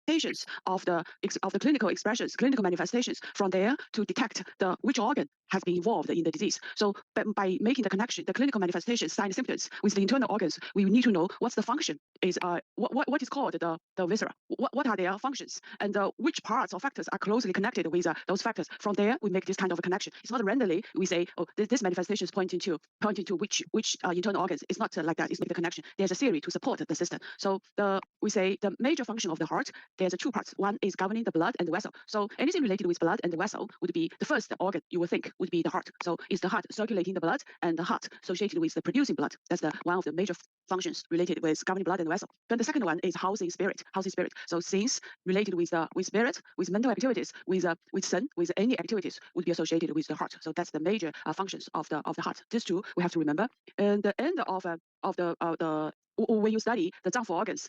manifestations of the clinical expressions, clinical manifestations from there to detect which organ has been involved in the disease. So by making the connection, the clinical manifestations, signs, symptoms with the internal organs, we need to know what's the function is what is called the viscera. What are their functions, and which parts or factors are closely connected with those factors. From there, we make this kind of a connection. It's not randomly we say, oh, this manifestation is pointing to which internal organs. It's not like that. It's make the connection. There's a theory to support the system. So we say the major function of the heart. There's two parts. One is governing the blood and the vessel. So anything related with blood and the vessel would be the first organ you would think would be the heart. So it's the heart circulating the blood, and the heart associated with the producing blood. That's one of the major functions related with governing blood and the vessel. Then the second one is housing spirit. So things related with spirit, with mental activities, with sun, with any activities would be associated with the heart. So that's the major functions of the heart. These two we have to remember. And the end of the when you study the Zangfu organs,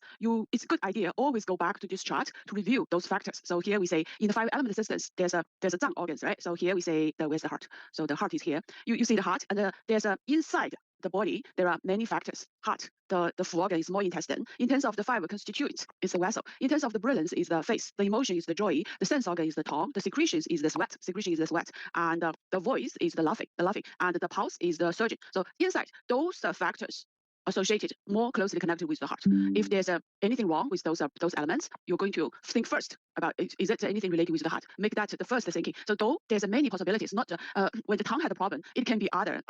it's a good idea always go back to this chart to review those factors. So here we say in the 5-element systems, there's a Zang organs, right? So here we say where's the heart? So the heart is here. You see the heart, and there's inside the body there are many factors. Heart, the full organ is more intestine. In terms of the fiber constituents, it's the vessel. In terms of the brilliance is the face. The emotion is the joy. The sense organ is the tongue. The secretions is the sweat. And the voice is the laughing. And the pulse is the surging. So inside those factors associated, more closely connected with the heart. If there's anything wrong with those elements, you're going to think first about is it anything related with the heart? Make that the first thinking. So though there's many possibilities, not when the tongue had a problem, it can be other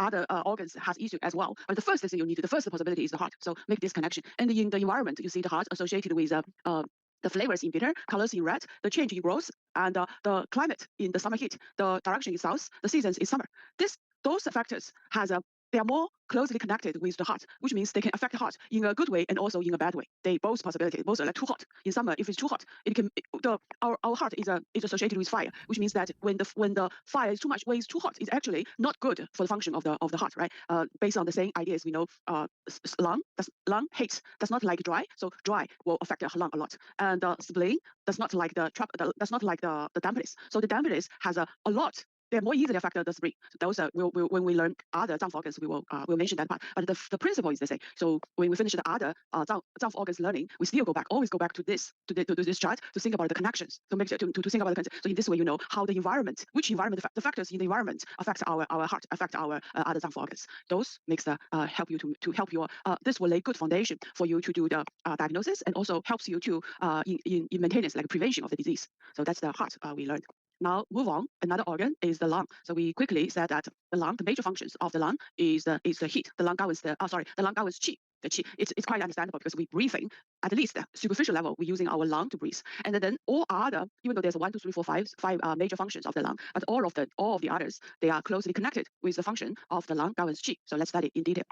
organs has issue as well. But the first thing you need, the first possibility is the heart. So make this connection. And in the environment, you see the heart associated with the flavors in bitter, colors in red, the change in growth, and the climate in the summer heat, the direction is south, the seasons is summer. Those factors they are more closely connected with the heart, which means they can affect the heart in a good way and also in a bad way. They both possibilities. Both are like too hot. In summer, if it's too hot, our heart is associated with fire, which means that when the fire is too much, when it's too hot, it's actually not good for the function of the heart, right? Based on the same ideas, we know lung does not like dry, so dry will affect the lung a lot, and spleen does not like the dampness. So the dampness has a lot. They're more easily affected the spleen. So those when we learn other Zangfu organs, we'll mention that part. But the principle is the same. So when we finish the other Zangfu organs learning, we still always go back to this chart to think about the connections. To make to think about the connections. So in this way, you know how the environment, the factors in the environment affect our heart, affect our other Zangfu organs. Those makes the help you to help your this will lay good foundation for you to do the diagnosis, and also helps you to in maintenance, like prevention of the disease. So that's the heart we learned. Now move on. Another organ is the lung. So we quickly said that the lung, the major functions of the lung is the heat. The lung governs the lung governs qi. The qi. It's quite understandable because we breathing at least superficial level. We're using our lung to breathe, and then all other, even though there's 1, 2, 3, 4, 5 major functions of the lung, but all of the others, they are closely connected with the function of the lung governs qi. So let's study in detail.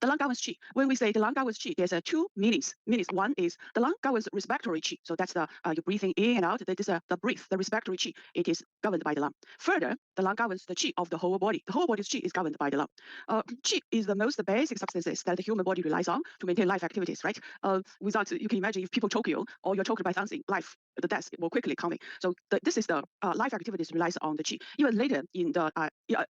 The lung governs qi. When we say the lung governs qi, there's two meanings. One is the lung governs respiratory qi. So that's the you're breathing in and out. That is the breath, the respiratory qi. It is governed by the lung. Further, the lung governs the qi of the whole body. The whole body's qi is governed by the lung. Qi is the most basic substances that the human body relies on to maintain life activities, right? Without, you can imagine if people choke you or you're choked by something, the death will quickly coming. So this is the life activities relies on the qi. Even later in the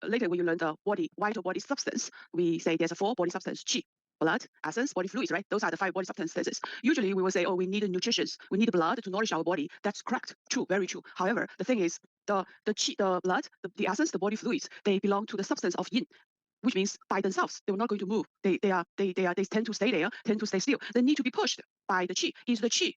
later when you learn the vital body substance, we say there's a 4 body substance: qi, blood, essence, body fluids, right? Those are the 5 body substances. Usually we will say, oh, we need nutrition, we need blood to nourish our body. That's correct, true, very true. However, the thing is, the qi, the blood, the essence, the body fluids, they belong to the substance of yin, which means by themselves they are not going to move. They tend to stay there, tend to stay still. They need to be pushed by the qi. Is the qi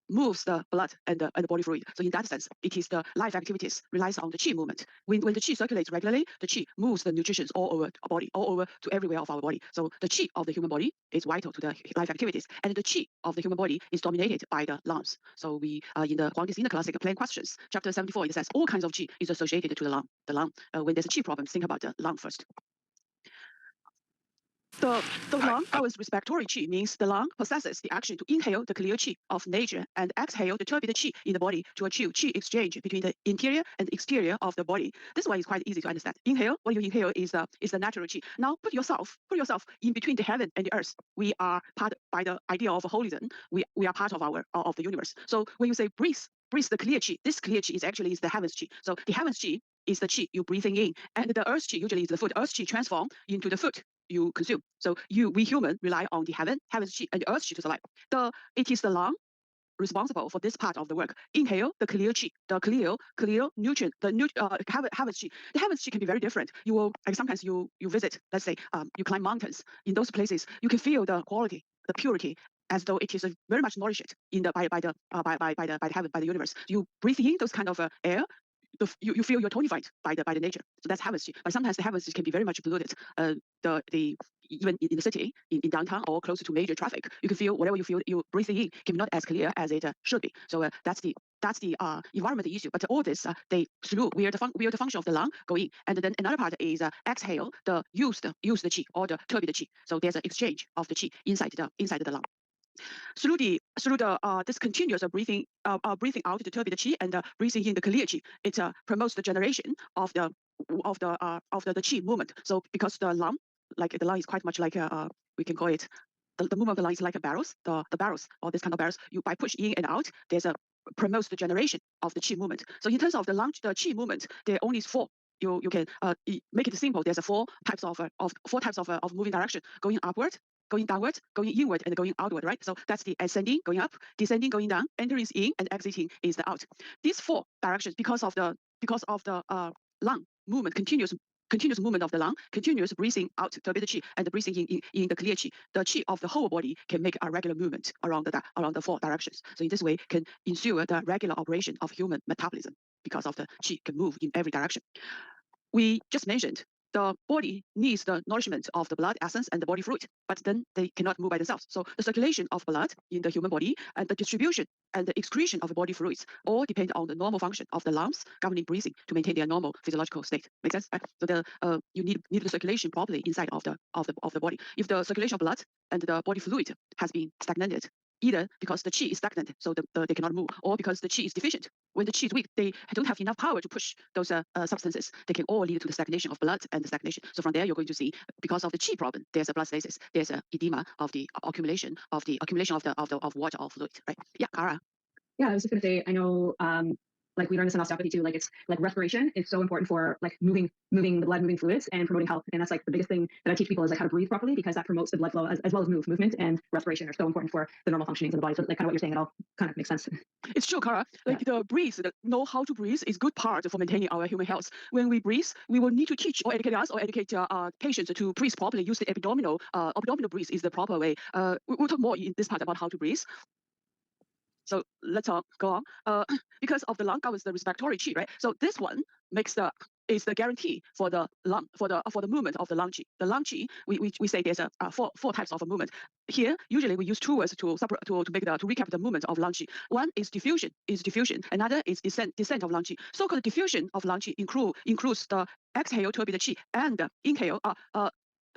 moves the blood and the body fluid. So in that sense, it is the life activities relies on the qi movement. When the qi circulates regularly, the qi moves the nutrition all over our body, all over to everywhere of our body. So the qi of the human body is vital to the life activities, and the qi of the human body is dominated by the lungs. So we in the Huangdi's Inner Classic Plain Questions, chapter 74, it says all kinds of qi is associated to the lung. When there's a qi problem, think about the lung first. The lung governs respiratory qi, means the lung possesses the action to inhale the clear qi of nature and exhale the turbid qi in the body to achieve qi exchange between the interior and exterior of the body. This one is quite easy to understand. Inhale, what you inhale is the natural qi. Now put yourself in between the heaven and the earth. We are part by the idea of holism. We are part of the universe. So when you say breathe the clear qi, this clear qi is the heavens qi. So the heavens qi is the qi you breathing in, and the earth qi usually is the food. Earth qi transform into the food you consume. So we human rely on the heavens qi and the earth qi to survive. It is the lung responsible for this part of the work. Inhale the clear qi, the clear nutrient, harvest qi. The harvest qi can be very different. You will like sometimes you visit, let's say, you climb mountains. In those places, you can feel the quality, the purity, as though it is very much nourished in the by the heaven, by the universe. You breathe in those kind of air. You feel you're tonified by the nature. So that's heaven's qi. But sometimes the heaven's qi can be very much polluted. The even in the city, in downtown or close to major traffic, you can feel whatever you feel you breathing in can be not as clear as it should be. So that's the environment issue. But all this they through where the function of the lung go in, and then another part is exhale the used qi or the turbid qi. So there's an exchange of the qi inside the lung. Through this continuous breathing out the turbid qi and breathing in the clear qi, it promotes the generation of the qi movement. So because the lung is quite much like we can call it the movement of the lung is like a barrels, the barrels or this kind of barrels. You by push in and out, there's a promotes the generation of the qi movement. So in terms of the qi movement, there only is four. You can make it simple. There's four types of moving direction: going upward, going downward, going inward, and going outward, right? So that's the ascending, going up, descending, going down, entering is in, and exiting is the out. These four directions, because of the lung movement, continuous movement of the lung, continuous breathing out turbid qi and breathing in the clear qi, the qi of the whole body can make a regular movement around the four directions. So in this way, can ensure the regular operation of human metabolism because of the qi can move in every direction. We just mentioned the body needs the nourishment of the blood essence and the body fluid, but then they cannot move by themselves. So the circulation of blood in the human body and the distribution and the excretion of body fluids all depend on the normal function of the lungs governing breathing to maintain their normal physiological state. Make sense? Right? So you need the circulation properly inside of the body. If the circulation of blood and the body fluid has been stagnated, either because the qi is stagnant, so they cannot move, or because the qi is deficient. When the qi is weak, they don't have enough power to push those substances. They can all lead to the stagnation of blood and the stagnation. So from there, you're going to see, because of the qi problem, there's a blood stasis, there's a edema of the accumulation of water or fluid. Right? Yeah, Kara. Yeah, I was just gonna say, I know, like we learned this in osteopathy too, like it's like respiration is so important for like moving the blood, moving fluids and promoting health. And that's like the biggest thing that I teach people is like how to breathe properly, because that promotes the blood flow as well as movement and respiration are so important for the normal functioning of the body. So like kind of what you're saying, it all kind of makes sense. It's true, Kara. Like the know how to breathe is good part for maintaining our human health. When we breathe, we will need to teach or educate us or educate patients to breathe properly. Use the abdominal breathe is the proper way. We'll talk more in this part about how to breathe. So let's go on. Because of the lung governs the respiratory qi, right? So this one is the guarantee for the lung for the movement of the lung qi. The lung qi, we say there's four types of a movement. Here, usually we use two words to recap the movement of lung qi. One is diffusion, Another is descent of lung qi. So-called diffusion of lung qi includes the exhale turbid qi and inhale.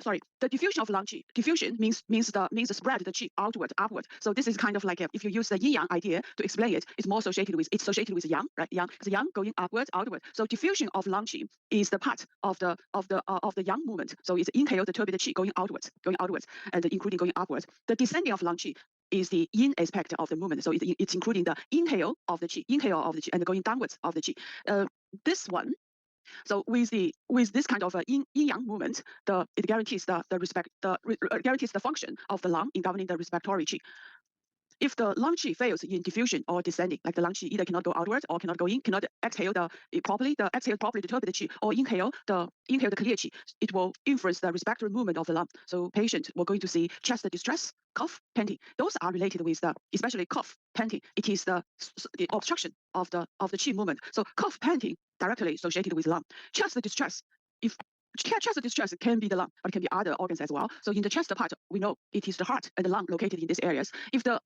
The diffusion of lung qi. Diffusion means spread the qi upward. So this is kind of like if you use the yin yang idea to explain it, it's associated with yang, right? Yang, the yang going outward. So diffusion of lung qi is the part of the yang movement. So it's inhale the turbid qi going outwards, and including going upwards. The descending of lung qi is the yin aspect of the movement. So it's including the inhale of the qi, and going downwards of the qi. This one. So with this kind of yin yang movement, it guarantees guarantees the function of the lung in governing the respiratory qi. If the lung qi fails in diffusion or descending, like the lung qi either cannot go outwards or cannot go in, cannot exhale properly the turbid qi, or inhale the clear qi, it will influence the respiratory movement of the lung. So patient will going to see chest distress, cough, panting. Those are related with especially cough, panting. It is the obstruction of the qi movement. So cough, panting directly associated with lung. Chest distress, chest distress can be the lung, but it can be other organs as well. So in the chest part, we know it is the heart and the lung located in these areas. If the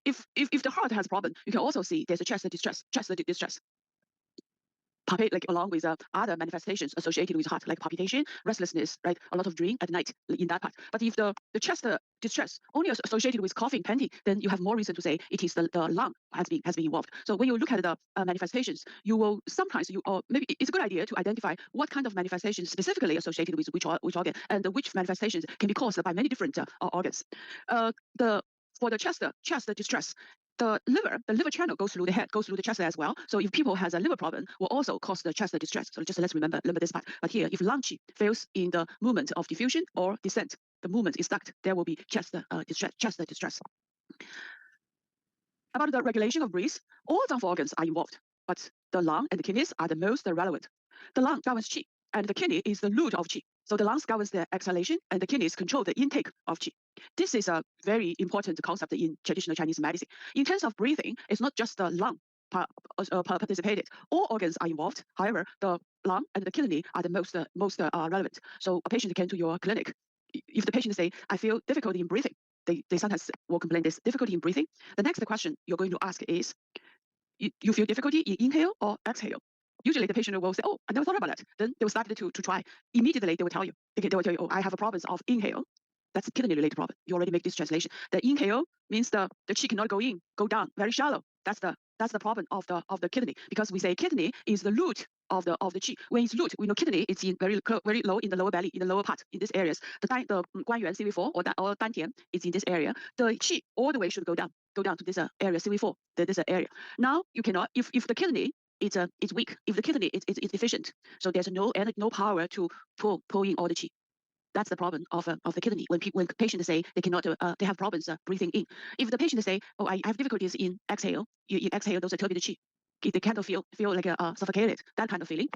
heart has a problem, you can also see there's a chest distress. Like along with other manifestations associated with heart, like palpitation, restlessness, right? A lot of dream at night in that part. But if the chest distress only associated with coughing, panting, then you have more reason to say it is the lung has been involved. So when you look at the manifestations, you will sometimes maybe it's a good idea to identify what kind of manifestations specifically associated with which organ, and which manifestations can be caused by many different organs. For the chest distress, the liver channel goes through the head, goes through the chest as well. So if people has a liver problem, will also cause the chest distress. So just let's remember this part. But here, if lung qi fails in the movement of diffusion or descent, the movement is stuck. There will be chest distress. about the regulation of breath, all harmful organs are involved, but the lung and the kidneys are the most relevant. The lung governs qi, and the kidney is the root of qi. So the lungs governs the exhalation, and the kidneys control the intake of qi. This is a very important concept in traditional Chinese medicine. In terms of breathing, it's not just the lung participated. All organs are involved. However, the lung and the kidney are the most relevant. So a patient came to your clinic. If the patient say, I feel difficulty in breathing, they sometimes will complain this difficulty in breathing. The next question you're going to ask is, you feel difficulty in inhale or exhale? Usually the patient will say, oh, I never thought about that. Then they will start to try. Immediately they will tell you, oh, I have a problem of inhale. That's a kidney related problem. You already make this translation. The inhale means the qi cannot go in, go down, very shallow. That's the problem of the kidney, because we say kidney is the root of the qi. When it's root, we know kidney it's in very low in the lower belly, in the lower part, in this areas. The guanyuan CV4 or dantian is in this area. The qi all the way should go down to this area CV4, this area. Now you cannot, if the kidney it's weak, if the kidney is deficient, so there's no power to pull in all the qi. That's the problem of the kidney. When patients say they cannot, they have problems breathing in. If the patient say, oh, I have difficulties in exhale, you exhale those turbid qi, they kind of feel like suffocated, that kind of feeling.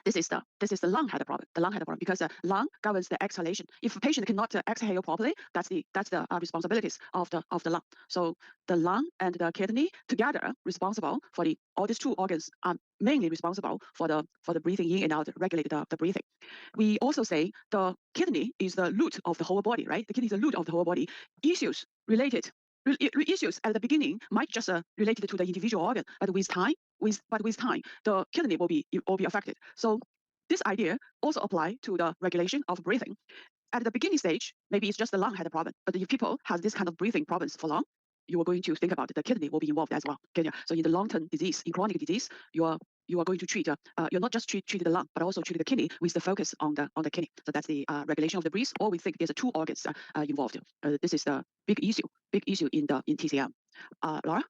This is the lung had a problem. The lung had a problem because the lung governs the exhalation. If a patient cannot exhale properly, that's the responsibilities of the lung. So the lung and the kidney together responsible for all these two organs are mainly responsible for the breathing in and out, regulate the breathing. We also say the kidney is the root of the whole body, right? The kidney is the root of the whole body. Issues at the beginning might just related to the individual organ, but with time, the kidney will be affected. So this idea also apply to the regulation of breathing. At the beginning stage, maybe it's just the lung had a problem, but if people have this kind of breathing problems for long, you are going to think about the kidney will be involved as well. Okay? So in the long-term disease, in chronic disease, you are going to treat you're not just treat the lung, but also treat the kidney with the focus on the kidney. So that's the regulation of the breath. Or we think there's two organs involved. This is the big issue in TCM. Laura?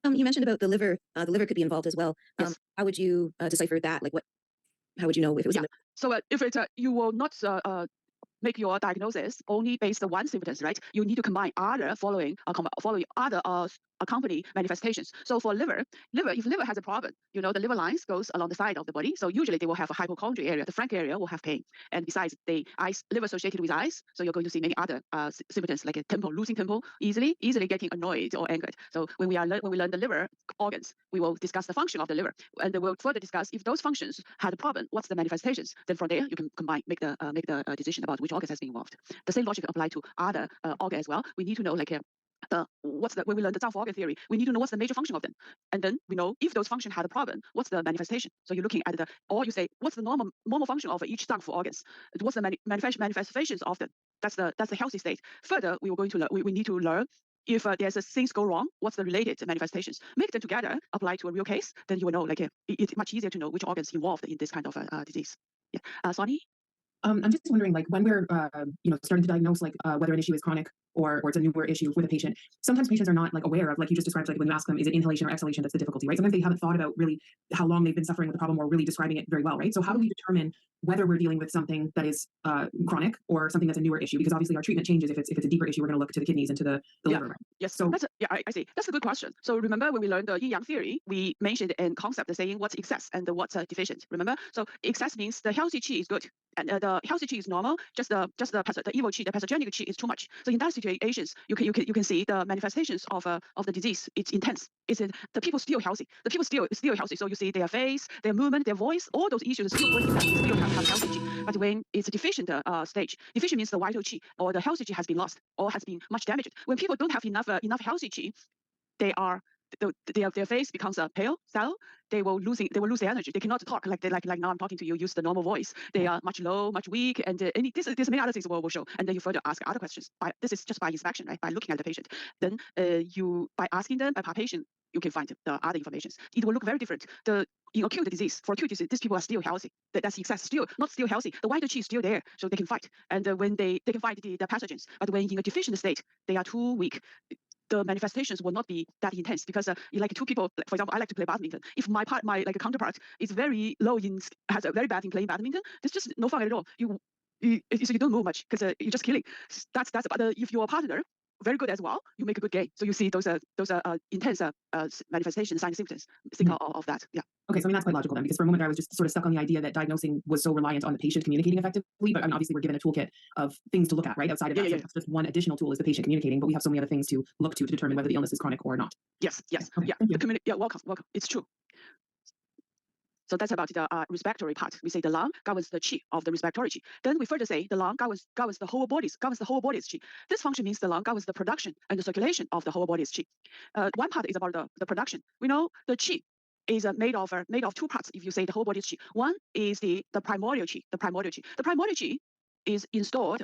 You mentioned about the liver. The liver could be involved as well. Yes. How would you decipher that? Like how would you know if it was? Yeah. So if it's you will not make your diagnosis only based on one symptoms, right? You need to combine other following other accompany manifestations. So for liver, if liver has a problem, the liver lines goes along the side of the body. So usually they will have a hypochondria area. The flank area will have pain, and besides the eyes, liver associated with eyes. So you're going to see many other symptoms like a tempo, losing tempo, easily getting annoyed or angered. So when we learn the liver organs, we will discuss the function of the liver, and then we'll further discuss if those functions had a problem, what's the manifestations. Then from there you can make the decision about which organs has been involved. The same logic apply to other organs as well. We need to know when we learn the Zhangfu organ theory, we need to know what's the major function of them, and then we know if those functions had a problem, what's the manifestation. So you're looking at or you say what's the normal function of each Zhangfu organs, what's the manifestations of them. That's the healthy state. Further, we need to learn if there's things go wrong, what's the related manifestations. Make them together, apply to a real case, then you will know it's much easier to know which organs involved in this kind of disease. Yeah, Sonny. I'm just wondering, like, when we're, starting to diagnose, like, whether an issue is chronic or it's a newer issue with a patient, sometimes patients are not, like, aware of, like you just described, like, when you ask them, is it inhalation or exhalation that's the difficulty, right? Sometimes they haven't thought about really how long they've been suffering with the problem or really describing it very well, right? So how do we determine whether we're dealing with something that is chronic or something that's a newer issue? Because obviously our treatment changes. If it's a deeper issue, we're going to look to the kidneys and to the liver. Right? Yes. So I see. That's a good question. So remember when we learned the yin yang theory, we mentioned in concept saying what's excess and what's deficient. Remember? So excess means the healthy qi is good, and the healthy qi is normal. Just the evil qi, the pathogenic qi is too much. So in that situations, you can see the manifestations of the disease. It's intense. It's the people still healthy. The people still healthy. So you see their face, their movement, their voice, all those issues still going intact. Still have healthy qi. But when it's a deficient stage, deficient means the vital qi or the healthy qi has been lost or has been much damaged. When people don't have enough healthy qi, their face becomes pale, sallow. They will lose their energy. They cannot talk like now I'm talking to you. Use the normal voice. They are much low, much weak, and there's many other things will show. And then you further ask other questions. This is just by inspection, right? By looking at the patient. Then by asking them by palpation, you can find the other information. It will look very different. In acute disease, for acute disease, these people are still healthy. That's excess, not still healthy. The vital qi is still there, so they can fight. And when they can fight the pathogens. But when in a deficient state, they are too weak. The manifestations will not be that intense because like two people, for example, I like to play badminton. If my counterpart is very low has a very bad in playing badminton, there's just no fun at all. You don't move much because you're just killing. But if your partner very good as well, you make a good gain. So you see those intense manifestations, signs, symptoms, signal of that. Yeah. Okay, so I mean that's quite logical then, because for a moment I was just sort of stuck on the idea that diagnosing was so reliant on the patient communicating effectively. But I mean, obviously we're given a toolkit of things to look at, right? Outside of that, so that's just one additional tool is the patient communicating, but we have so many other things to look to determine whether the illness is chronic or not. Yes. Okay, Yeah. thank you. Yeah. Welcome. It's true. So that's about the respiratory part. We say the lung governs the qi of the respiratory qi. Then we further say the lung governs the whole body's qi. This function means the lung governs the production and the circulation of the whole body's qi. One part is about the production. We know the qi is made of two parts. If you say the whole body's qi, one is the primordial qi. The primordial qi is stored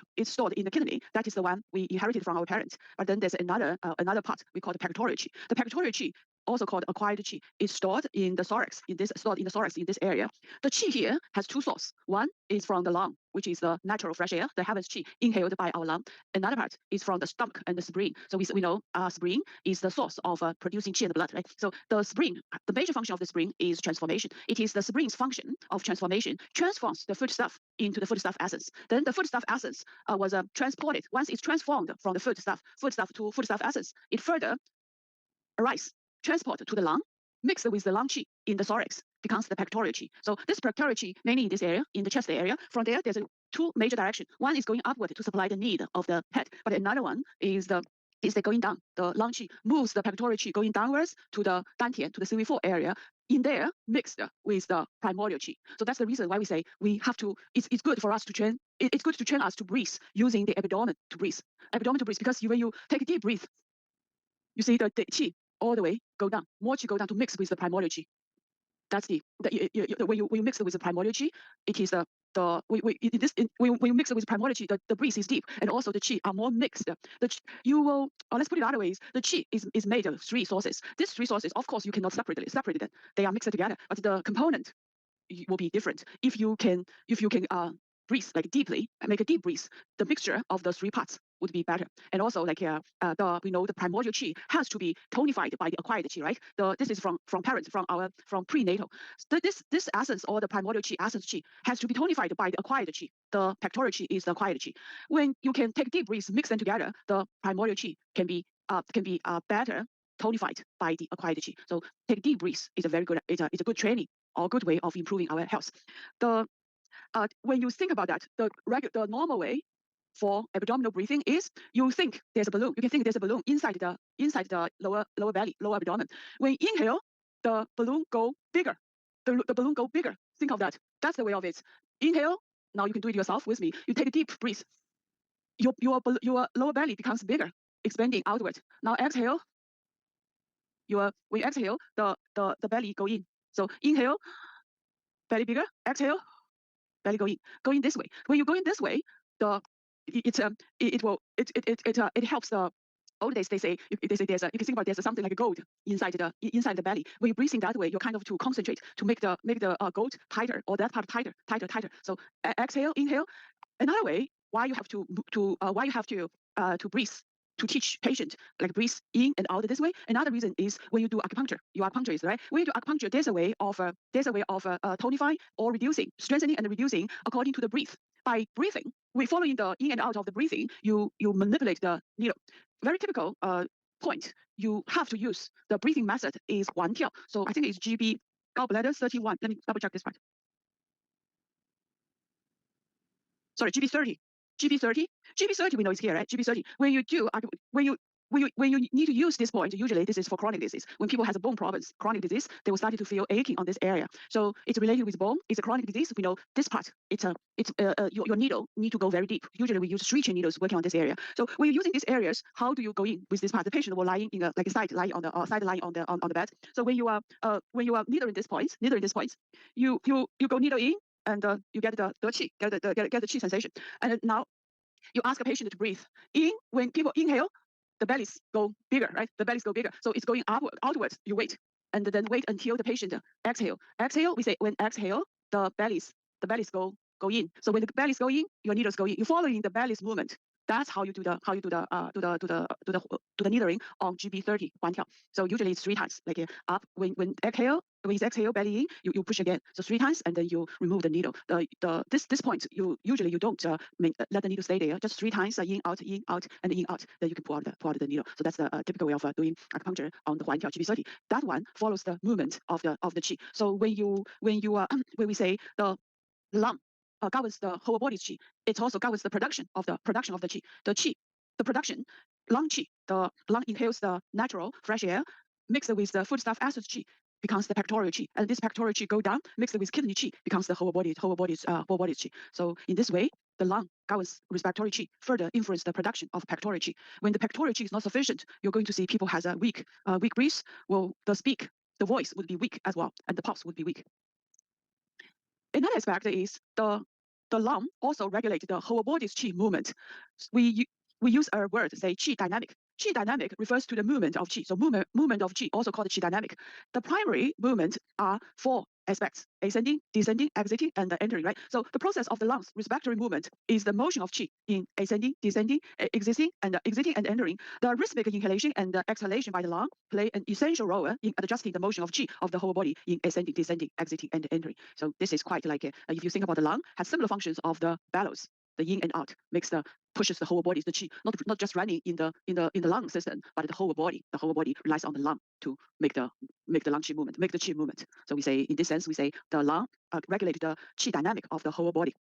in the kidney. That is the one we inherited from our parents. But then there's another part we call the pectoral qi. The pectoral qi, also called acquired qi, is stored in the thorax. In this area. The qi here has two sources. One is from the lung, which is the natural fresh air, the heavens qi inhaled by our lung. Another part is from the stomach and the spleen. So we know spleen is the source of producing qi in the blood, right? So the spleen, the major function of the spleen is transformation. It is the spleens function of transformation, transforms the foodstuff into the foodstuff essence. Then the foodstuff essence was transported. Once it's transformed from the foodstuff to foodstuff essence, it further arises, transport to the lung, mixed with the lung qi in the thorax, becomes the pectoral qi. So this pectoral qi, mainly in this area, in the chest area, from there, there's two major directions. One is going upward to supply the need of the head, but another one is the going down. The lung qi moves the pectoral qi going downwards to the dantian, to the CV4 area, in there mixed with the primordial qi. So that's the reason why we say we have to, it's good for us to train, it's good to train us to breathe using the abdomen to breathe. Because when you take a deep breath, you see the qi all the way go down, more qi go down to mix with the primordial qi. That's when you mix it with the primordial qi, it is when you mix it with primordial qi, the breath is deep, and also the qi are more mixed. Let's put it other ways. The qi is made of three sources. These three sources, of course, you cannot separate them. They are mixed together, but the component will be different. If you can breathe like deeply and make a deep breath, the mixture of the three parts would be better. And also we know the primordial qi has to be tonified by the acquired qi, right? This is from parents, from prenatal. So this essence, or the primordial qi, essence qi, has to be tonified by the acquired qi. The pectoral qi is the acquired qi. When you can take deep breaths, mix them together, the primordial qi can be better tonified by the acquired qi. So take deep breaths is a very good, it's a good training or good way of improving our health. When you think about that, the normal way for abdominal breathing is you think there's a balloon. You can think there's a balloon inside the lower belly, lower abdomen. When you inhale, the balloon go bigger. The balloon go bigger. Think of that. That's the way of it. Inhale. Now you can do it yourself with me. You take a deep breath. Your lower belly becomes bigger, expanding outward. Now exhale. When you exhale, the belly go in. So inhale, belly bigger. Exhale, belly go in this way. When you go in this way, it helps the old days. They say you can think about there's something like a gold inside the belly. When you breathe in that way, you're kind of to concentrate to make the gold tighter, or that part tighter. So exhale, inhale. Another way why you have to breathe, to teach patient like breathe in and out this way. Another reason is when you do acupuncture, you are acupuncturist, right? When you do acupuncture, there's a way of tonifying or reducing, strengthening and reducing according to the breath. By breathing, following the in and out of the breathing, you manipulate the needle. Very typical point. You have to use the breathing method is 1 tiao. So I think it's GB gallbladder 31. Let me double check this part. Sorry, GB30. GB30 we know is here, right? GB30. When you need to use this point, usually this is for chronic disease. When people has bone problems, chronic disease, they will start to feel aching on this area. So it's related with bone. It's a chronic disease. We know this part. Your needle need to go very deep. Usually we use 3 chain needles working on this area. So when you're using these areas, how do you go in with this part? The patient will lying in a side lying on the bed. So when you are needling this point, you go needle in, and you get the qi, get the qi sensation. And now you ask a patient to breathe in. When people inhale, the bellies go bigger, right? The bellies go bigger. So it's going outwards. You wait, and then wait until the patient exhale. We say when exhale, the bellies go in. So when the bellies go in, your needles go in. You're following the belly's movement. That's how you do the needling on GB30 1跳. So usually it's 3 times, like up when it's exhale belly in, you push again, so 3 times, and then you remove the needle. This point you usually don't let the needle stay there, just 3 times, in out, and in out. Then you can pull out the needle. So that's the typical way of doing acupuncture on the 1跳GB30. That one follows the movement of the qi. So when we say the lung governs the whole body's qi, it also governs the production of the qi. The production, lung qi, the lung inhales the natural fresh air, mixed with the foodstuff acid qi, becomes the pectoral qi, and this pectoral qi go down, mixed with kidney qi, becomes the whole body's qi. So in this way, the lung governs respiratory qi, further influence the production of pectoral qi. When the pectoral qi is not sufficient, you're going to see people has a weak breath. Well, the voice would be weak as well, and the pulse would be weak. Another aspect is the lung also regulate the whole body's qi movement. We use a word, say qi dynamic. Qi dynamic refers to the movement of qi. So movement of qi, also called qi dynamic. The primary movement are 4 aspects: ascending, descending, exiting, and entering. Right. So the process of the lungs' respiratory movement is the motion of qi in ascending, descending, exiting, and entering. The rhythmic inhalation and exhalation by the lung play an essential role in adjusting the motion of qi of the whole body in ascending, descending, exiting, and entering. So this is quite like if you think about the lung, has similar functions of the bellows. The in and out pushes the whole body, the qi, not just running in the lung system, but the whole body. The whole body relies on the lung to make the lung qi movement, make the qi movement. So we say, in this sense, we say the lung regulate the qi dynamic of the whole body.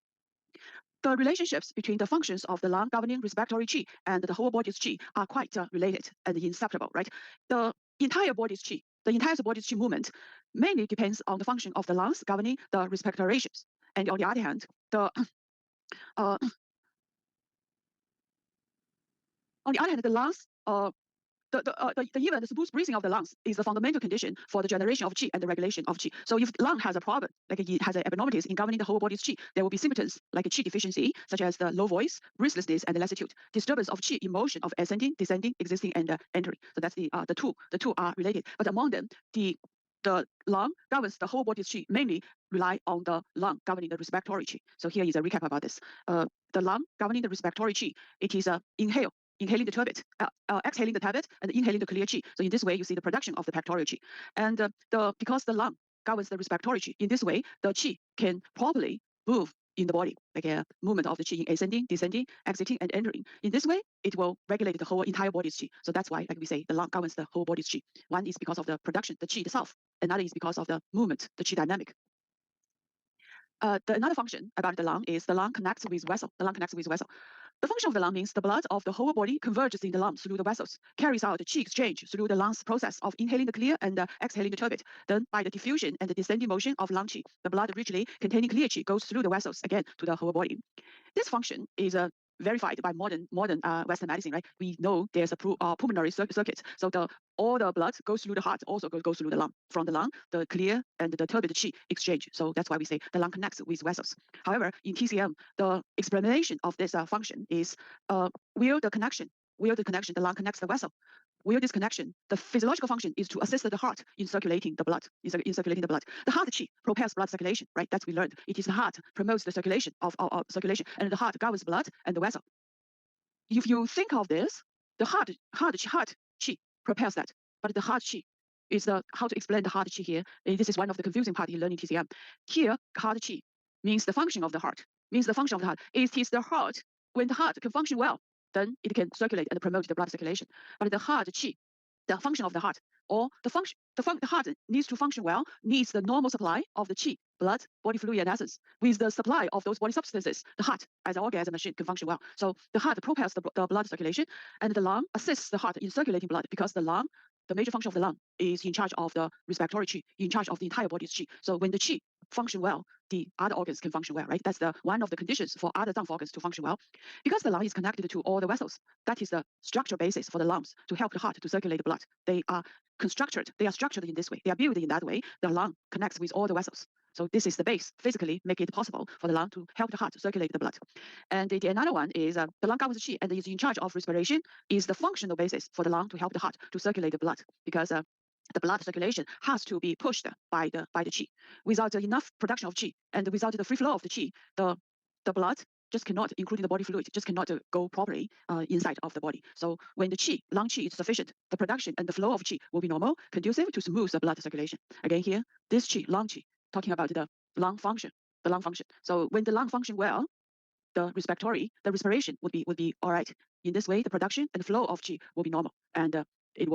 The relationships between the functions of the lung governing respiratory qi and the whole body's qi are quite related and inseparable, right? The entire body's qi movement mainly depends on the function of the lungs governing the respirations. And on the other hand, the lungs, even the smooth breathing of the lungs is the fundamental condition for the generation of qi and the regulation of qi. So if the lung has a problem, like it has abnormalities in governing the whole body's qi, there will be symptoms like a qi deficiency, such as the low voice, breathlessness, and lassitude, disturbance of qi in motion of ascending, descending, existing, and entering. So that's the two are related. But among them, the lung governs the whole body's qi, mainly rely on the lung governing the respiratory qi. So here is a recap about this. The lung governing the respiratory qi, it is inhaling the turbid, exhaling the turbid, and inhaling the clear qi. So in this way, you see the production of the pectoral qi. And because the lung governs the respiratory qi, in this way, the qi can properly move in the body, like a movement of the qi in ascending, descending, exiting, and entering. In this way, it will regulate the whole entire body's qi. So that's why, like we say, the lung governs the whole body's qi. One is because of the production, the qi itself. Another is because of the movement, the qi dynamic. Another function about the lung is the lung connects with vessel. The function of the lung means the blood of the whole body converges in the lung through the vessels, carries out the qi exchange through the lungs process of inhaling the clear and exhaling the turbid. Then by the diffusion and the descending motion of lung qi, the blood richly containing clear qi goes through the vessels again to the whole body. This function is verified by modern Western medicine, right? We know there's a pulmonary circuit. So all the blood goes through the heart, also goes through the lung. From the lung, the clear and the turbid qi exchange. So that's why we say the lung connects with vessels. However, in TCM, the explanation of this function is will the connection, the lung connects the vessel. Will this connection, the physiological function is to assist the heart in circulating the blood, The heart qi propels blood circulation, right? That's we learned. It is the heart promotes the circulation of circulation, and the heart governs blood and the vessel. If you think of this, the heart qi propels that, but the heart qi is how to explain the heart qi here. This is one of the confusing part in learning TCM. Here, heart qi means the function of the heart. It is the heart. When the heart can function well, then it can circulate and promote the blood circulation. But the heart qi, the function of the heart, or the heart needs to function well, needs the normal supply of the qi, blood, body fluid, and essence. With the supply of those body substances, the heart, as an organ, as a machine, can function well. So the heart propels the blood circulation, and the lung assists the heart in circulating blood, because the major function of the lung is in charge of the respiratory qi, in charge of the entire body's qi. So when the qi function well, the other organs can function well, right? That's one of the conditions for other Zang organs to function well. Because the lung is connected to all the vessels, that is the structural basis for the lungs to help the heart to circulate the blood. They are structured in this way. They are built in that way. The lung connects with all the vessels. So this is the base, physically make it possible for the lung to help the heart to circulate the blood. And another one is the lung governs qi and is in charge of respiration, is the functional basis for the lung to help the heart to circulate the blood, because the blood circulation has to be pushed by the qi. Without enough production of qi and without the free flow of the qi, the blood just cannot, including the body fluid, just cannot go properly inside of the body. So when the qi, lung qi is sufficient, the production and the flow of qi will be normal, conducive to smooth the blood circulation. Again here, this qi, lung qi, talking about the lung function, the lung function. So when the lung function well, the respiration would be all right. In this way, the production and flow of qi will be normal, and it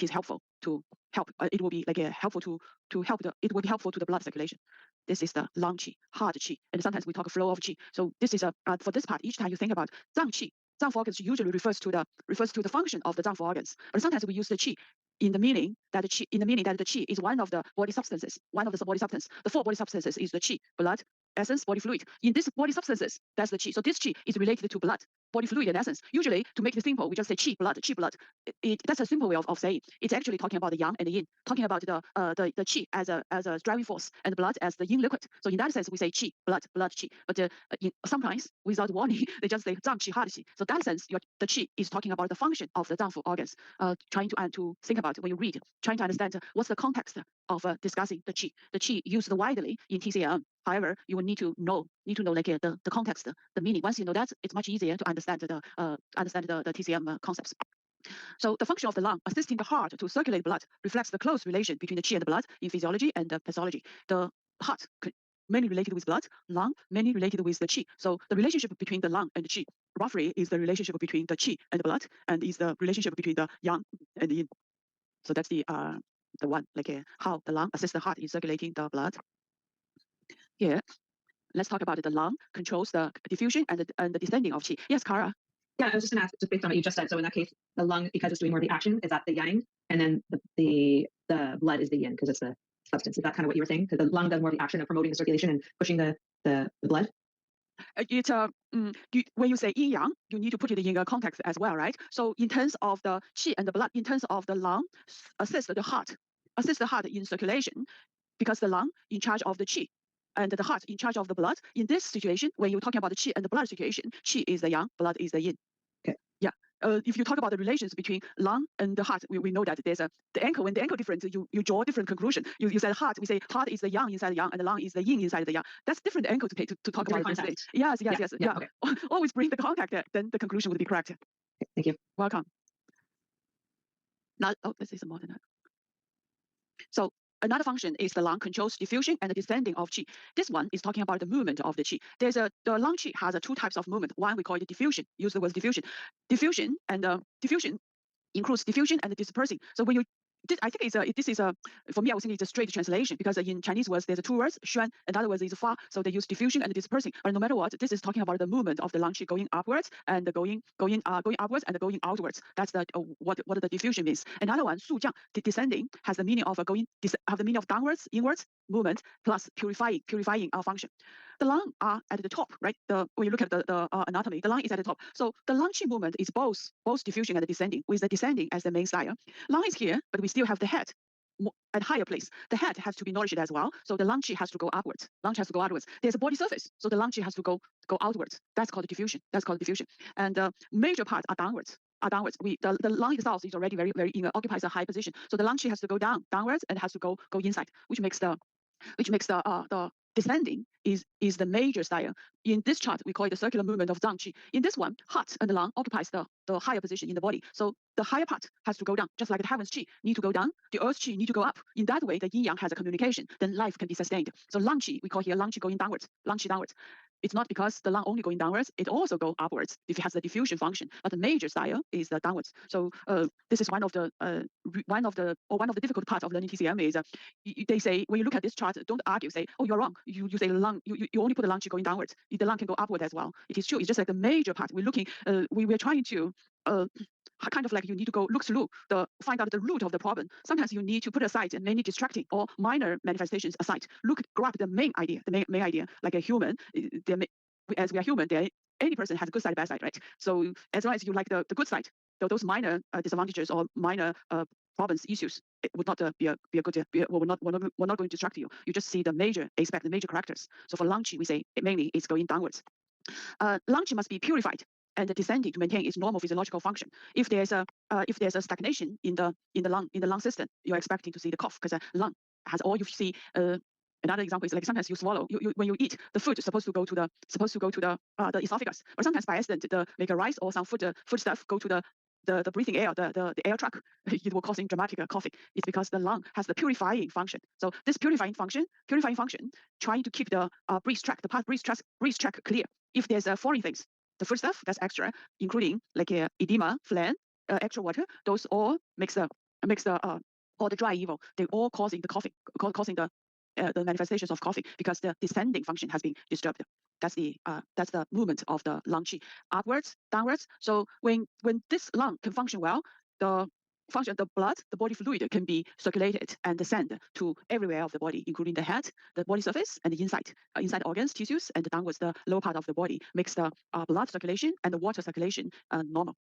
is helpful to help. It will be like helpful to help it will be helpful to the blood circulation. This is the lung qi, heart qi, and sometimes we talk flow of qi. So this is for this part. Each time you think about zang qi, zang organs usually refers to the function of the zang organs, but sometimes we use the qi in the meaning that the qi is one of the body substances, The four body substances is the qi, blood, essence, body fluid. In these body substances, that's the qi. So this qi is related to blood, body fluid, and essence. Usually, to make it simple, we just say qi, blood, qi, blood. That's a simple way of saying. It's actually talking about the yang and the yin, talking about the qi as a driving force and blood as the yin liquid. So in that sense, we say qi, blood, qi. But sometimes, without warning, they just say zang qi, heart qi. So that sense, the qi is talking about the function of the zang organs. Trying to think about when you read, trying to understand what's the context of discussing the qi. The qi used widely in TCM. However, you will need to know like the context, the meaning. Once you know that, it's much easier to understand the TCM concepts. So the function of the lung, assisting the heart to circulate blood, reflects the close relation between the qi and the blood in physiology and pathology. The heart mainly related with blood, lung mainly related with the qi. So the relationship between the lung and the qi roughly is the relationship between the qi and the blood, and is the relationship between the yang and the yin. So that's the one, like how the lung assists the heart in circulating the blood. Here, let's talk about the lung controls the diffusion and the descending of qi. Yes, Kara. Yeah, I was just going to ask, just based on what you just said. So in that case, the lung, because it's doing more of the action, is that the yang, and then the blood is the yin because it's the substance. Is that kind of what you were saying? Because the lung does more of the action of promoting the circulation and pushing the blood. When you say yin yang, you need to put it in a context as well, right? So in terms of the qi and the blood, in terms of the lung, assist the heart in circulation, because the lung in charge of the qi, and the heart in charge of the blood. In this situation, when you're talking about the qi and the blood situation, qi is the yang, blood is the yin. Okay. Yeah. If you talk about the relations between lung and the heart, we know that there's the anchor. When the anchor different, you draw different conclusion. You said heart, we say heart is the yang inside the yang, and the lung is the yin inside the yang. That's different angle to take to talk about this. Yes. Yeah. Okay. Always bring the contact, then the conclusion would be correct. Okay, thank you. Welcome. Now, this is more than that. So another function is the lung controls diffusion and the descending of qi. This one is talking about the movement of the qi. The lung qi has two types of movement. One we call it diffusion. Use the word diffusion. Diffusion includes diffusion and dispersing. So when you I think for me, I would think it's a straight translation, because in Chinese words, there's two words, xuan, and the other word is fa. So they use diffusion and dispersing. But no matter what, this is talking about the movement of the lung qi going upwards and going upwards and going outwards. That's what the diffusion means. Another one, su jiang, the descending, has the meaning of downwards, inwards movement plus purifying function. The lung are at the top, right? When you look at the anatomy, the lung is at the top. So the lung qi movement is both diffusion and descending, with the descending as the main style. Lung is here, but we still have the head at higher place. The head has to be nourished as well. So the lung qi has to go upwards. There's a body surface, so the lung qi has to go outwards. That's called diffusion. And major parts are downwards. The lung itself is already very, very occupies a high position. So the lung qi has to go downwards, and has to go inside, which makes the descending is the major style. In this chart, we call it the circular movement of zang qi. In this one, heart and the lung occupies the higher position in the body. So the higher part has to go down, just like the heavens qi need to go down, the earth qi need to go up. In that way, the yin yang has a communication, then life can be sustained. So lung qi, we call here lung qi going downwards, It's not because the lung only going downwards, it also go upwards if it has the diffusion function. But the major style is the downwards. So this is one of the difficult parts of learning TCM is they say, when you look at this chart, don't argue, say, oh, you're wrong. You say the lung, you only put the lung qi going downwards. The lung can go upward as well. It is true. It's just like the major part. We're looking, we're trying to kind of like you need to go look through find out the root of the problem. Sometimes you need to put aside many distracting or minor manifestations aside. Grab the main idea, like a human. As we are human, any person has a good side, bad side, right? So as long as you like the good side, those minor disadvantages or minor problems, issues, it would not be a good. We're not going to distract you. You just see the major aspect, the major characters. So for lung qi, we say mainly it's going downwards. Lung qi must be purified and descending to maintain its normal physiological function. If there's a stagnation in the lung system, you're expecting to see the cough, because lung has all you see Another example is like sometimes you swallow, when you eat, the food is supposed to go to the esophagus, but sometimes by accident the like a rice or some food stuff go to the breathing air, the air tract, it will causing dramatic coughing. It's because the lung has the purifying function. So this purifying function, trying to keep the breath tract clear. If there's foreign things, the food stuff that's extra, including like edema, phlegm, extra water, those all makes the all the dry evil. They all causing the coughing, causing the manifestations of coughing because the descending function has been disturbed. That's the movement of the lung qi upwards, downwards. So when this lung can function well, the blood, the body fluid can be circulated and descend to everywhere of the body, including the head, the body surface, and the inside organs, tissues, and downwards the lower part of the body, makes the blood circulation and the water circulation normal.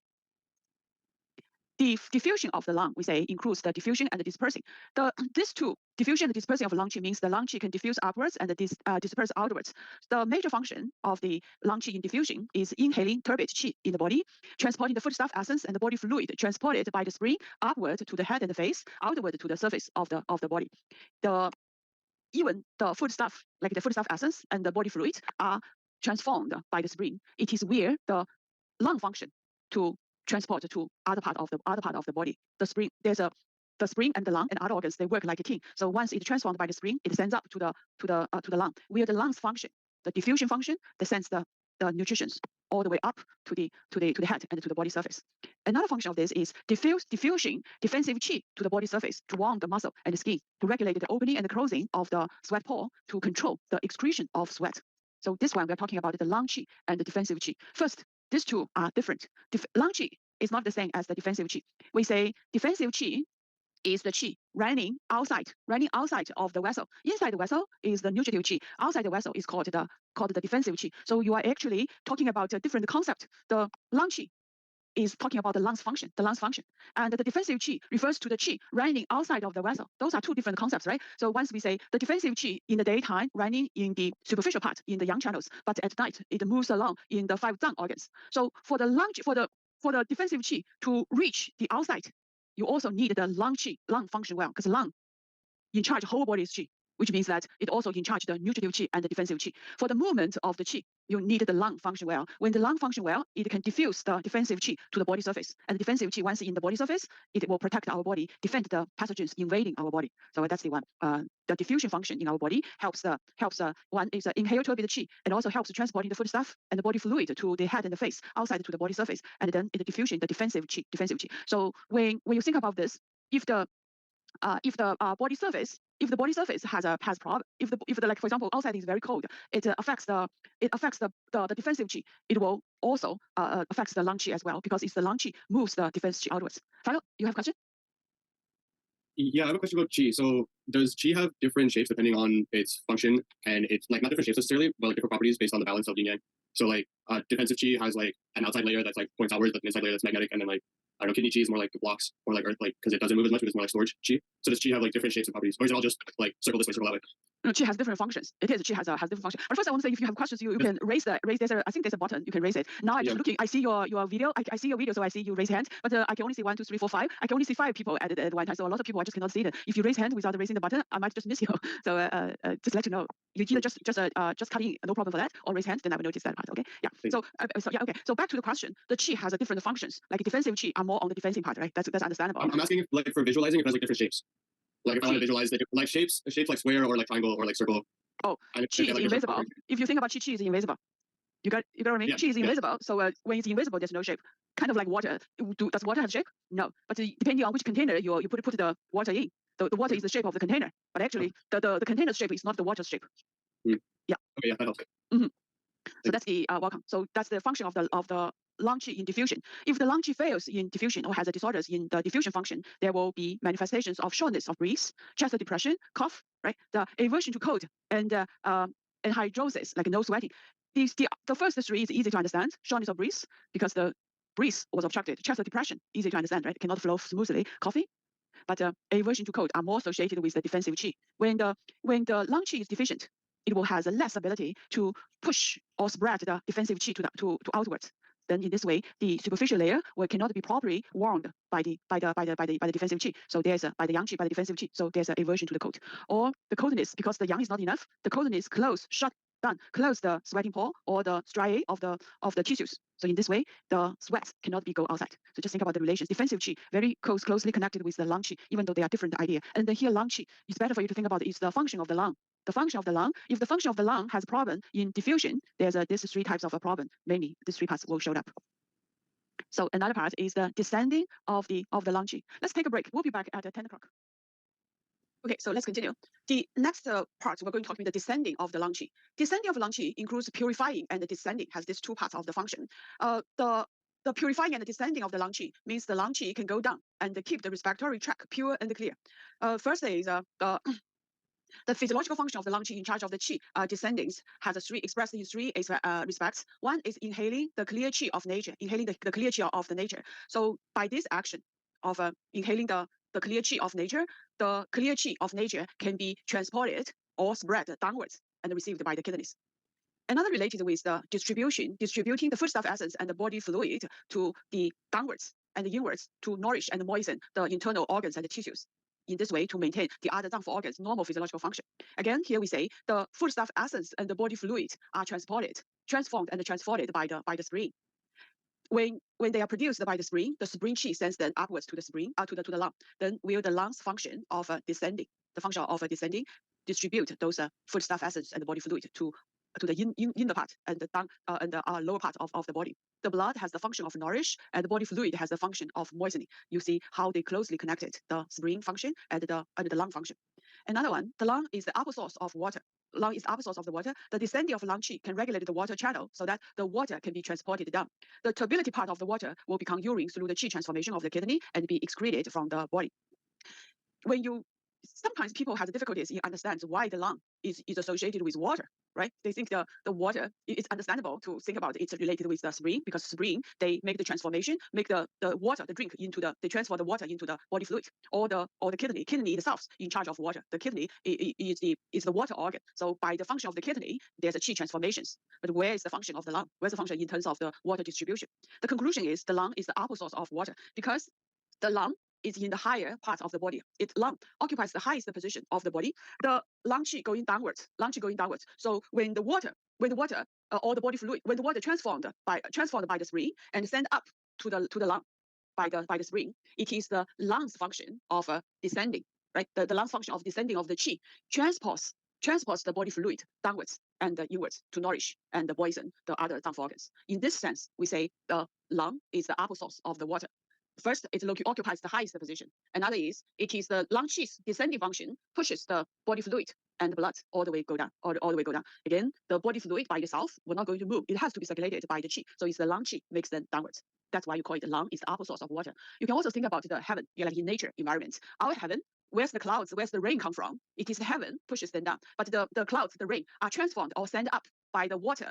The diffusion of the lung, we say, includes the diffusion and the dispersing. These two, diffusion and dispersing of lung qi, means the lung qi can diffuse upwards and disperse outwards. The major function of the lung qi in diffusion is inhaling turbid qi in the body, transporting the foodstuff essence and the body fluid, transported by the spring upward to the head and the face, outward to the surface of the body. Even the foodstuff, like the foodstuff essence and the body fluid, are transformed by the spring. It is where the lung function to transport to other part of the body. The spring, the spring and the lung and other organs, they work like a team. So once it's transformed by the spring, it sends up to the lung, where the lungs function, the diffusion function, that sends the nutritions all the way up to the head and to the body surface. Another function of this is diffusing defensive qi to the body surface, to warm the muscle and the skin, to regulate the opening and the closing of the sweat pore, to control the excretion of sweat. So this one, we're talking about the lung qi and the defensive qi. First, these two are different. Lung qi is not the same as the defensive qi. We say defensive qi is the qi running outside of the vessel. Inside the vessel is the nutritive qi. Outside the vessel is called the defensive qi. So you are actually talking about a different concept. The lung qi is talking about the lungs function, and the defensive qi refers to the qi running outside of the vessel. Those are two different concepts, right? So once we say the defensive qi in the daytime running in the superficial part, in the yang channels, but at night it moves along in the 5 zang organs. So for the lung, for the defensive qi to reach the outside, you also need the lung function well, because lung in charge whole body's qi, which means that it also in charge the nutritive qi and the defensive qi. For the movement of the qi, you need the lung function well. When the lung function well, it can diffuse the defensive qi to the body surface. And the defensive qi, once in the body surface, it will protect our body, defend the pathogens invading our body. So that's the one. The diffusion function in our body helps one is inhale turbid qi, and also helps transporting the foodstuff and the body fluid to the head and the face, outside to the body surface, and then the diffusion, the defensive qi. So when you think about this, if the body surface, has problem, if the like, for example, outside is very cold, it affects the defensive qi. It will also affects the lung qi as well, because it's the lung qi moves the defense qi outwards. Final, you have a question? Yeah, I have a question about qi. So does qi have different shapes depending on its function? And it's like not different shapes necessarily, but like different properties based on the balance of yin yang. So like defensive qi has like an outside layer that's like points outwards, like an inside layer that's magnetic, and then like I don't know, kidney qi is more like blocks, or like earth, like because it doesn't move as much, but it's more like storage qi. So does qi have like different shapes and properties, or is it all just like circle this way, circle that way? No, qi has different functions. It is, qi has different functions. But first, I want to say, if you have questions, you can raise there's I think there's a button, you can raise it. Now I'm just looking, I see your video, I see your video, so I see you raise hand, but I can only see 1, 2, 3, 4, 5. I can only see 5 people at one time, so a lot of people I just cannot see it. If you raise hand without raising the button, I might just miss you. So just let you know. You either just cut in, no problem for that, or raise hand, then I will notice that part. Okay, yeah. So okay. So back to the question, the qi has different functions. Like defensive qi are more on the defensive part, right? That's understandable. I'm asking if, like, for visualizing, if it has like different shapes. Like if I want to visualize like shapes like square or like triangle or like circle. Oh, qi is invisible. If you think about qi is invisible. You got what I mean? Qi is invisible. So when it's invisible, there's no shape. Kind of like water. Does water have shape? No. But depending on which container you put the water in, the water is the shape of the container. But actually, the container's shape is not the water's shape. Yeah. Okay, yeah, that helps. So that's the welcome. So that's the function of the lung qi in diffusion. If the lung qi fails in diffusion or has disorders in the diffusion function, there will be manifestations of shortness of breath, chest depression, cough, right? The aversion to cold and hydrosis, like no sweating. The first 3 is easy to understand. Shortness of breath, because the breath was obstructed. Chest depression, easy to understand, right? It cannot flow smoothly. Coughing. But aversion to cold are more associated with the defensive qi. When the lung qi is deficient, it will have less ability to push or spread the defensive qi to outwards. then in this way, the superficial layer cannot be properly warmed by the defensive qi. So there's by the yang qi, by the defensive qi. So there's an aversion to the coat. Or the coldness, because the yang is not enough, the coldness close the sweating pore or the striae of the tissues. So in this way, the sweat cannot go outside. So just think about the relations. Defensive qi very closely connected with the lung qi, even though they are different idea. And then here lung qi, it's better for you to think about is the function of the lung. The function of the lung, if the function of the lung has a problem in diffusion, there's these three types of a problem. Mainly, these three parts will show up. So another part is the descending of the lung qi. Let's take a break. We'll be back at 10 o'clock. Okay, so let's continue. The next part, we're going to talk about the descending of the lung qi. Descending of lung qi includes purifying and the descending, has these two parts of the function. The purifying and the descending of the lung qi means the lung qi can go down and keep the respiratory tract pure and clear. First is the physiological function of the lung qi in charge of the qi descendings has expressed in three respects. One is inhaling the clear qi of nature, inhaling the clear qi of the nature. So by this action of inhaling the clear qi of nature, the clear qi of nature can be transported or spread downwards and received by the kidneys. Another related with the distributing the foodstuff essence and the body fluid to the downwards and the inwards to nourish and moisten the internal organs and the tissues. In this way, to maintain the other Zangfu organs' normal physiological function. Again, here we say the foodstuff essence and the body fluid are transformed and transported by the spleen. When they are produced by the spleen qi sends then upwards to the spleen, to the lung. Then will the lung's function of descending, the function of descending, distribute those foodstuff essence and the body fluid to the inner part and the lower part of the body. The blood has the function of nourish, and the body fluid has the function of moistening. You see how they closely connected, the spleen function and the lung function. Another one, the lung is the upper source of water. Lung is the upper source of the water. The descending of lung qi can regulate the water channel so that the water can be transported down. The turbidity part of the water will become urine through the qi transformation of the kidney and be excreted from the body. Sometimes people have difficulties in understanding why the lung is associated with water, right? They think the water, it's understandable to think about it's related with the spleen, because spleen, they make the transformation, make the water, the drink they transfer the water into the body fluid, or the kidney. Kidney itself in charge of water. The kidney is the water organ. So by the function of the kidney, there's a qi transformations. But where is the function of the lung? Where's the function in terms of the water distribution? The conclusion is the lung is the upper source of water, because the lung is in the higher part of the body. Its lung occupies the highest position of the body. The lung qi going downwards. So when the water or the body fluid, when the water transformed by the spleen and sent up to the lung by the spleen, it is the lung's function of descending, right? The lung's function of descending of the qi transports the body fluid downwards and inwards to nourish and moisten the other Zangfu organs. In this sense, we say the lung is the upper source of the water. First, it occupies the highest position. Another is, it is the lung qi's descending function pushes the body fluid and the blood all the way go down, all the way go down. Again, the body fluid by itself will not going to move. It has to be circulated by the qi. So it's the lung qi makes them downwards. That's why you call it the lung is the upper source of water. You can also think about the heaven, like in nature environment. Our heaven, where's the clouds, where's the rain come from? It is the heaven pushes them down. But the clouds, the rain are transformed or sent up by the water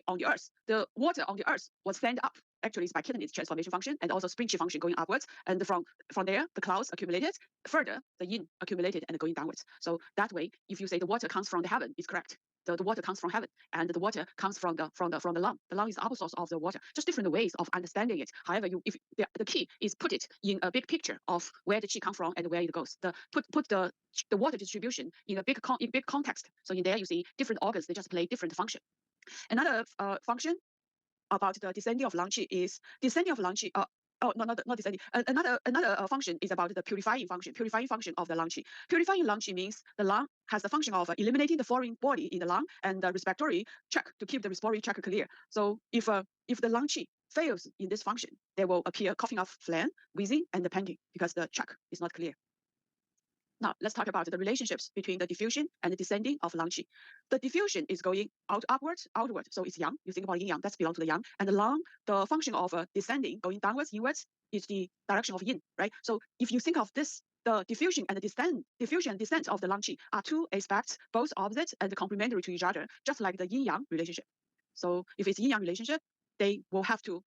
on the earth. The water on the earth was sent up. Actually, it's by kidney's transformation function and also spring qi function going upwards. And from there, the clouds accumulated. Further, the yin accumulated and going downwards. So that way, if you say the water comes from the heaven, it's correct. The water comes from heaven, and the water comes from the lung. The lung is the upper source of the water. Just different ways of understanding it. However, if the key is put it in a big picture of where the qi comes from and where it goes. Put the water distribution in a big context. So in there, you see different organs. They just play different function. Another function about the descending of lung qi is descending of lung qi. Not descending. Another function is about the purifying function of the lung qi. Purifying lung qi means the lung has the function of eliminating the foreign body in the lung and the respiratory tract to keep the respiratory tract clear. So if the lung qi fails in this function, there will appear coughing of phlegm, wheezing, and the panting because the tract is not clear. Now, let's talk about the relationships between the diffusion and the descending of lung qi. The diffusion is going outward, so it's yang. You think about yin yang, that's belong to the yang. And the lung, the function of descending, going downwards, inwards, is the direction of yin, right? So if you think of this, the diffusion and descent of the lung qi are two aspects, both opposite and complementary to each other, just like the yin yang relationship. So if it's yin yang relationship, they will have to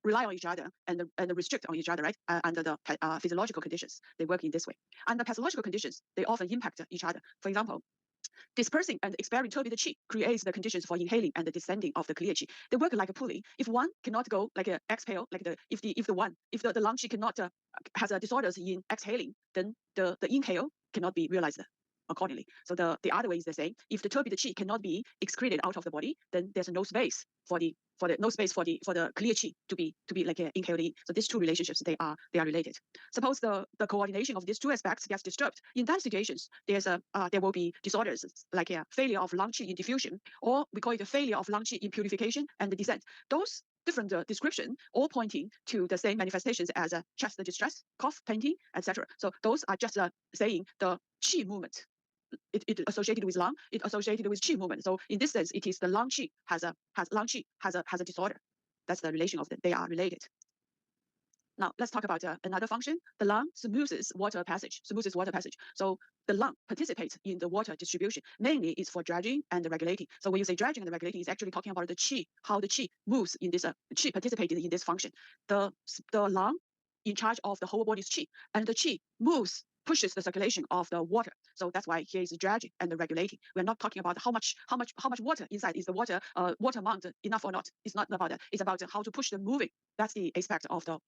rely on each other and restrict on each other, right? Under the physiological conditions, they work in this way. Under pathological conditions, they often impact each other. For example, Dispersing and expelling turbid qi creates the conditions for inhaling and the descending of the clear qi. They work like a pulley. If one cannot go like a exhale, like if the lung qi cannot has a disorders in exhaling, then the inhale cannot be realized accordingly. So the other way is the same. If the turbid qi cannot be excreted out of the body, then there's no space for the clear qi to be like inhaled in. So these two relationships, they are related. Suppose the coordination of these two aspects gets disturbed. In that situations, there will be disorders like a failure of lung qi in diffusion, or we call it a failure of lung qi in purification and descent. Those different description, all pointing to the same manifestations as chest distress, cough, painting, etc. So those are just saying the qi movement. It associated with lung, it associated with qi movement. So in this sense, it is the lung qi has a disorder. That's the relation of them. They are related. Now let's talk about another function. The lung smoothes water passage. So the lung participates in the water distribution. Mainly it's for dredging and regulating. So when you say dredging and regulating, it's actually talking about the qi, how the qi moves in this qi participated in this function. The lung in charge of the whole body's qi, and the qi pushes the circulation of the water. So that's why here is dredging and the regulating. We're not talking about how much water inside, is the water amount enough or not. It's not about that. It's about how to push the moving. That's the aspect of the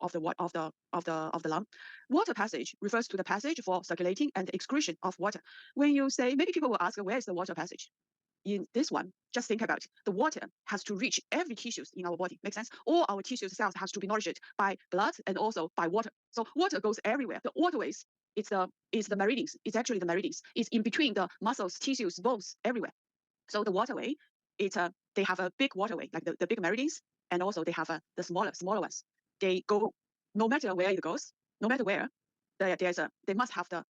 lung. Water passage refers to the passage for circulating and excretion of water. When you say, maybe people will ask, where is the water passage? In this one, just think about it. The water has to reach every tissues in our body. Make sense? All our tissues cells has to be nourished by blood and also by water. So water goes everywhere. The waterways, it's the meridians. It's actually the meridians. It's in between the muscles, tissues, bones, everywhere. So the waterway, they have a big waterway, like the big meridians, and also they have the smaller ones. They go no matter where it goes, no matter where, they must have the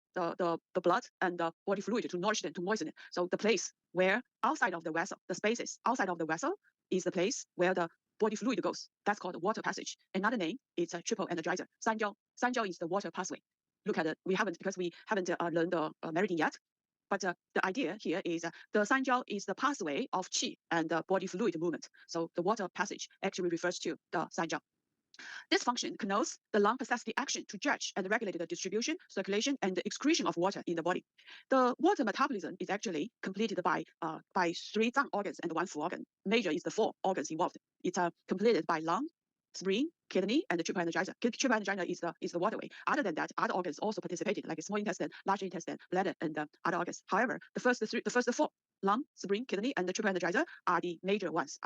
blood and the body fluid to nourish them, to moisten it. So the place where outside of the vessel, the spaces outside of the vessel is the place where the body fluid goes. That's called water passage. Another name is a triple energizer. Sanjiao is the water pathway. Look at it. We haven't learned the meridian yet. But the idea here is the sanjiao is the pathway of qi and the body fluid movement. So the water passage actually refers to the sanjiao. This function connotes the lung possess the action to dredge and regulate the distribution, circulation, and the excretion of water in the body. The water metabolism is actually completed by 3 zang organs and 1 fu organ. Major is the 4 organs involved. It's completed by lung, spleen, kidney, and the triple energizer. Triple energizer is the waterway. Other than that, other organs also participated, like small intestine, large intestine, bladder, and other organs. However, the first 4, lung, spleen, kidney, and the triple energizer are the major ones.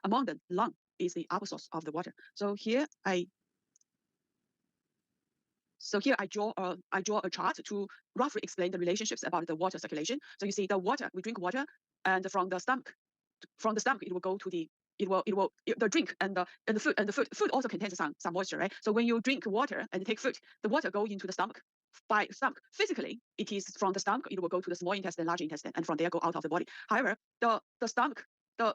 Among them, lung is the upper source of the water. So here I draw a chart to roughly explain the relationships about the water circulation. So you see the water, we drink water, and from the stomach it will go to the the drink and the food also contains some moisture, right? So when you drink water and take food, the water goes into the stomach. By stomach, physically, it is from the stomach, it will go to the small intestine, large intestine, and from there go out of the body. However, the stomach,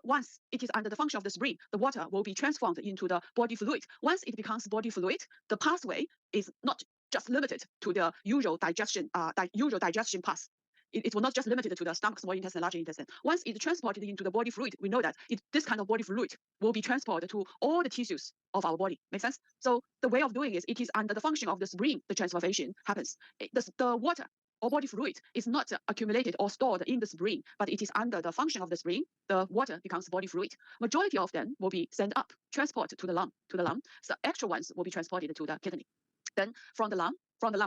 once it is under the function of the spleen, the water will be transformed into the body fluid. Once it becomes body fluid, the pathway is not just limited to the usual digestion path. It will not just limited to the stomach, small intestine, large intestine. Once it's transported into the body fluid, we know that this kind of body fluid will be transported to all the tissues of our body. Make sense? So the way of doing it is under the function of the spleen, the transformation happens. The water or body fluid is not accumulated or stored in the spleen, but it is under the function of the spleen. The water becomes body fluid. Majority of them will be sent up, transported to the lung. So extra ones will be transported to the kidney. Then from the lung,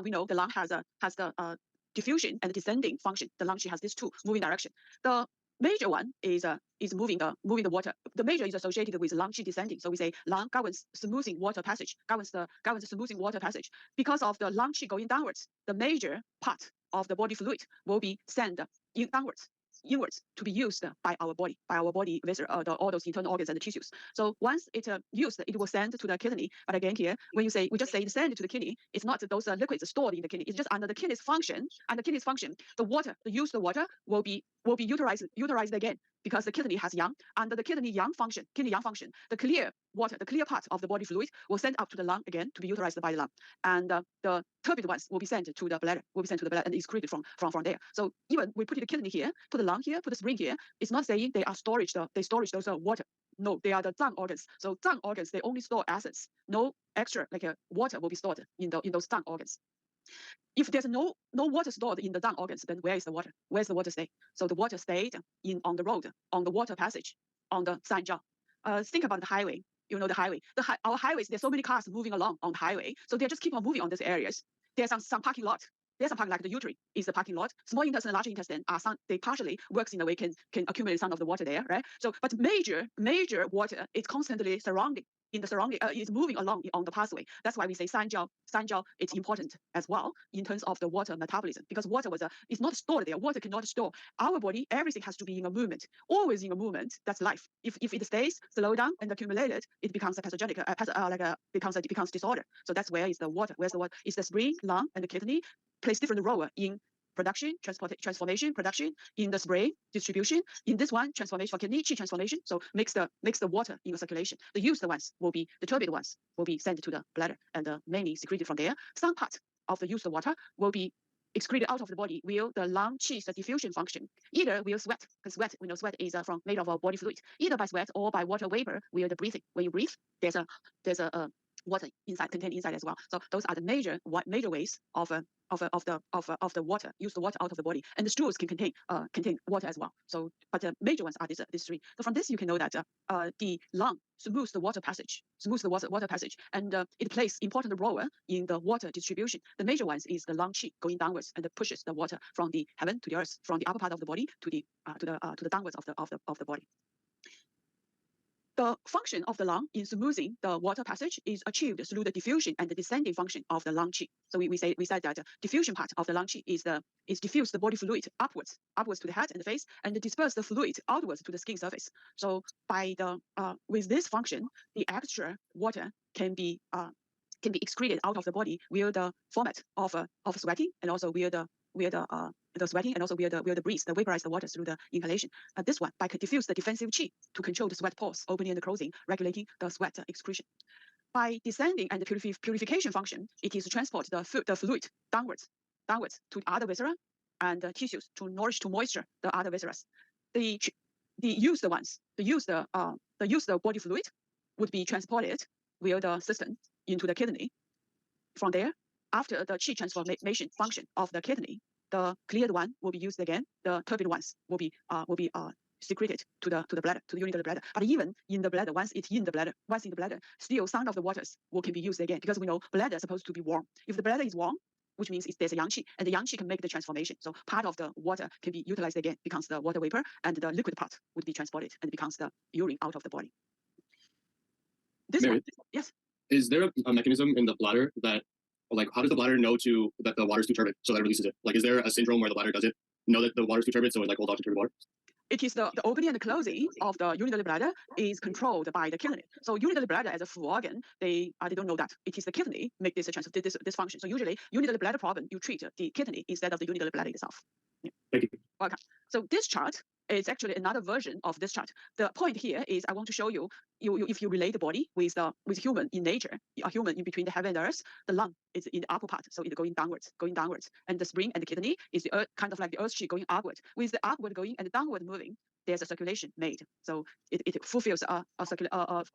we know the lung has the diffusion and descending function. The lung qi has these two moving direction. The major one is moving the water. The major is associated with lung qi descending. So we say lung governs smoothing water passage, governs smoothing water passage. Because of the lung qi going downwards, the major part of the body fluid will be sent inwards to be used by our body vessel, all those internal organs and the tissues. So once it's used, it will send to the kidney. But again here, when we just say send to the kidney, it's not those liquids stored in the kidney. It's just under the kidney's function. Under kidney's function, the used water will be utilized again, because the kidney has yang. Under the kidney yang function, the clear water, the clear part of the body fluid will send up to the lung again to be utilized by the lung, and the turbid ones will be sent to the bladder, and excreted from there. So even we put the kidney here, put the lung here, put the spleen here, it's not saying they storage those water. No, they are the zang organs. So zang organs, they only store acids. No extra water will be stored in those zang organs. If there's no water stored in the lung organs, then where is the water? Where's the water stay? So the water stayed on the road, on the water passage, on the Sanjiao. Think about the highway. You know the highway. Our highways, there's so many cars moving along on the highway, so they just keep on moving on these areas. There's some parking lot. There's some parking, like the uterine is the parking lot. Small intestine and large intestine are they partially works in a way can accumulate some of the water there, right? So, but major water is constantly surrounding in the surrounding is moving along on the pathway. That's why we say Sanjiao it's important as well in terms of the water metabolism, because water is not stored there. Water cannot store. Our body, everything has to be in a movement, always in a movement. That's life. If it stays slow down and accumulated, it becomes a pathogenic, becomes disorder. So that's where is the water. Where's the water? It's the spleen, lung, and the kidney plays different role in production, transformation, production, in the spray, distribution. In this one, transformation for kidney, qi transformation. So makes the water in the circulation. The used ones will be, the turbid ones will be sent to the bladder and mainly secreted from there. Some part of the used water will be excreted out of the body will the lung qi, the diffusion function. Either will sweat, because sweat, we know sweat is made of a body fluid. Either by sweat or by water vapor will the breathing. When you breathe, there's a water contained inside as well. So those are the major ways of the water, use the water out of the body, and the stools can contain water as well. So, but the major ones are these three. So from this you can know that the lung smooths the water passage, and it plays important role in the water distribution. The major ones is the lung qi going downwards and pushes the water from the heaven to the earth, from the upper part of the body to the downwards of the body. The function of the lung in smoothing the water passage is achieved through the diffusion and the descending function of the lung qi. So we said that diffusion part of the lung qi is diffuse the body fluid upwards to the head and the face, and disperse the fluid outwards to the skin surface. So by with this function, the extra water can be excreted out of the body via the format of sweating, and also via the sweating, and also via the breeze, the vaporize the water through the inhalation. This one by diffuse the defensive qi to control the sweat pores opening and closing, regulating the sweat excretion. By descending and the purification function, it is to transport the fluid downwards to other viscera and tissues to moisture the other viscera. The used body fluid would be transported via the system into the kidney. From there, after the qi transformation function of the kidney, the cleared one will be used again. The turbid ones will be secreted to the bladder, to the urinary bladder. But even in the bladder, once in the bladder, still some of the waters can be used again, because we know bladder is supposed to be warm. If the bladder is warm, which means there's a yang qi, and the yang qi can make the transformation. So part of the water can be utilized again, becomes the water vapor, and the liquid part would be transported and becomes the urine out of the body. This Mary, one, yes. Is there a mechanism in the bladder that, like, how does the bladder know that the water's too turbid, so that it releases it? Like, is there a syndrome where the bladder doesn't know that the water's too turbid, so it like holds on to turbid water? It is the opening and closing of the urinary bladder is controlled by the kidney. So urinary bladder as a full organ, they don't know that. It is the kidney make this function. So usually urinary bladder problem, you treat the kidney instead of the urinary bladder itself. Yeah. Thank you. Welcome. So this chart is actually another version of this chart. The point here is I want to show you if you relate the body with human in nature, a human in between the heaven and earth, the lung is in the upper part, so it's going downwards, and the spleen and the kidney is the earth, kind of like the earth qi going upward. With the upward going and the downward moving, there's a circulation made, so it fulfills a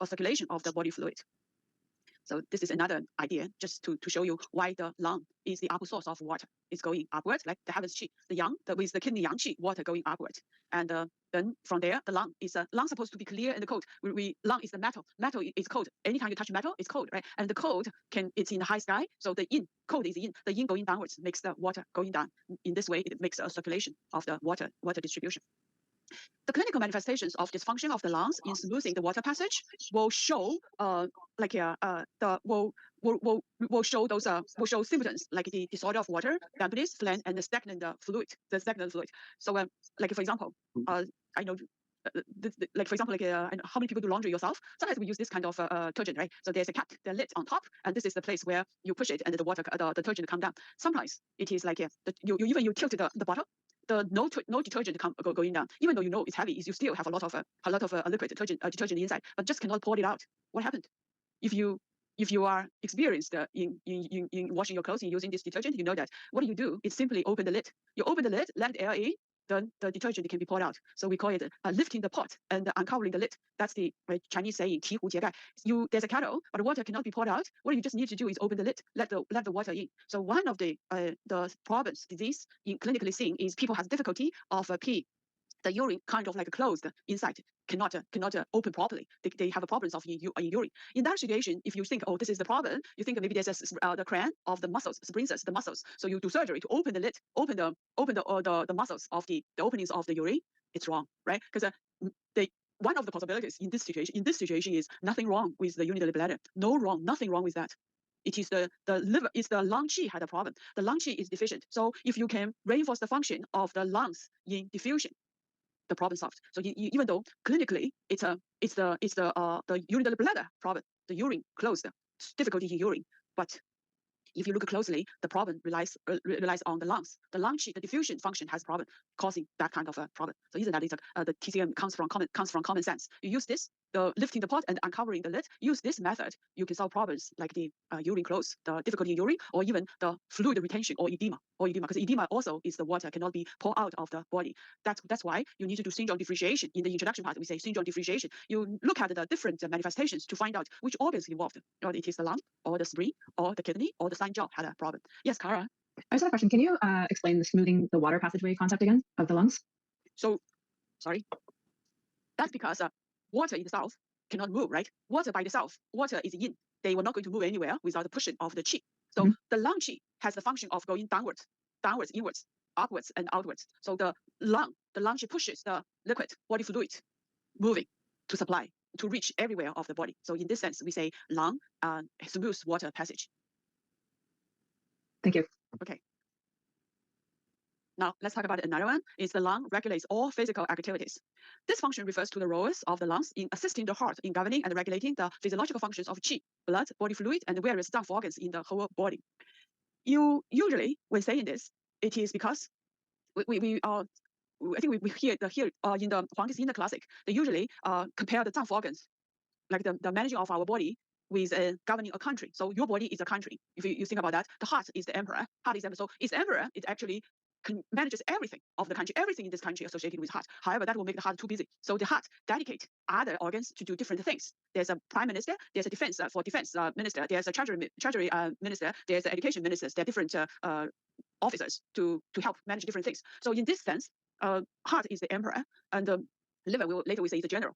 circulation of the body fluid. So this is another idea, just to show you why the lung is the upper source of water. It's going upwards, like the heavens qi, the yang, with the kidney yang qi, water going upward. And then from there, the lung is supposed to be clear and cold. Lung is the metal. Metal is cold. Anytime you touch metal, it's cold, right? And the cold it's in the high sky, so the yin, cold is yin. The yin going downwards makes the water going down. In this way, it makes a circulation of the water distribution. The clinical manifestations of dysfunction of the lungs in smoothing the water passage will show will show symptoms like the disorder of water, dampness, phlegm, and the stagnant fluid. So like for example, I know. Like for example, how many people do laundry yourself? Sometimes we use this kind of detergent, right? So there's a cap, the lid on top, and this is the place where you push it, and the water, the detergent come down. Sometimes it is like you tilt the bottle. The no detergent going down, even though you know it's heavy, you still have a lot of liquid detergent inside, but just cannot pour it out. What happened? If you are experienced in washing your clothes using this detergent, you know that what you do is simply open the lid. You open the lid, let air in. then the detergent can be poured out. So we call it lifting the pot and uncovering the lid. That's the Chinese saying, 醍醐揭盖. There's a kettle, but the water cannot be poured out. What you just need to do is open the lid, let the water in. So one of the problems, disease in clinically seen is people have difficulty of pee. The urine kind of like closed inside, cannot open properly. They have problems of urine. In that situation, if you think, oh, this is the problem, you think maybe there's the cramp of the muscles, springs the muscles. So you do surgery to open the lid, open the muscles of the openings of the urine. It's wrong, right? Because one of the possibilities in this situation is nothing wrong with the urinary bladder. Nothing wrong with that. It is the liver, it's the lung qi had a problem. The lung qi is deficient. So if you can reinforce the function of the lungs in diffusion, the problem solved. So even though clinically it's the urinary bladder problem, the urine closed, difficulty in urine, but if you look closely, the problem relies on the lungs. The lung qi, the diffusion function has a problem, causing that kind of a problem. So isn't that the TCM comes from common sense? You use this, the lifting the pot and uncovering the lid. Use this method, you can solve problems like the urine close, the difficulty in urine, or even the fluid retention or edema. Because edema also is the water cannot be poured out of the body. That's why you need to do syndrome differentiation. In the introduction part, we say syndrome differentiation. You look at the different manifestations to find out which organs involved. Whether it is the lung, or the spleen, or the kidney, or the sign jaw had a problem. Yes, Kara. I just have a question. Can you explain the smoothing the water passageway concept again of the lungs? So, sorry. That's because water in the south cannot move, right? Water by itself, water is in. They were not going to move anywhere without the pushing of the qi. So the lung qi has the function of going downwards, inwards, upwards, and outwards. So the lung qi pushes the liquid body fluid moving to supply, to reach everywhere of the body. So in this sense, we say lung smooth water passage. Thank you. Okay. Now let's talk about another one. Is the lung regulates all physical activities. This function refers to the roles of the lungs in assisting the heart in governing and regulating the physiological functions of qi, blood, body fluid, and various staff organs in the whole body. You usually, when saying this, it is because I think we hear in the Huangdi's Inner Classic, they usually compare the Zang organs, like the managing of our body, with governing a country. So your body is a country. If you think about that, the heart is the emperor. So its emperor, it actually manages everything of the country, everything in this country associated with heart. However, that will make the heart too busy. So the heart dedicate other organs to do different things. There's a prime minister, there's a defense minister, there's a treasury minister, there's education ministers. There are different officers to help manage different things. So in this sense, heart is the emperor, and the liver later we say is the general.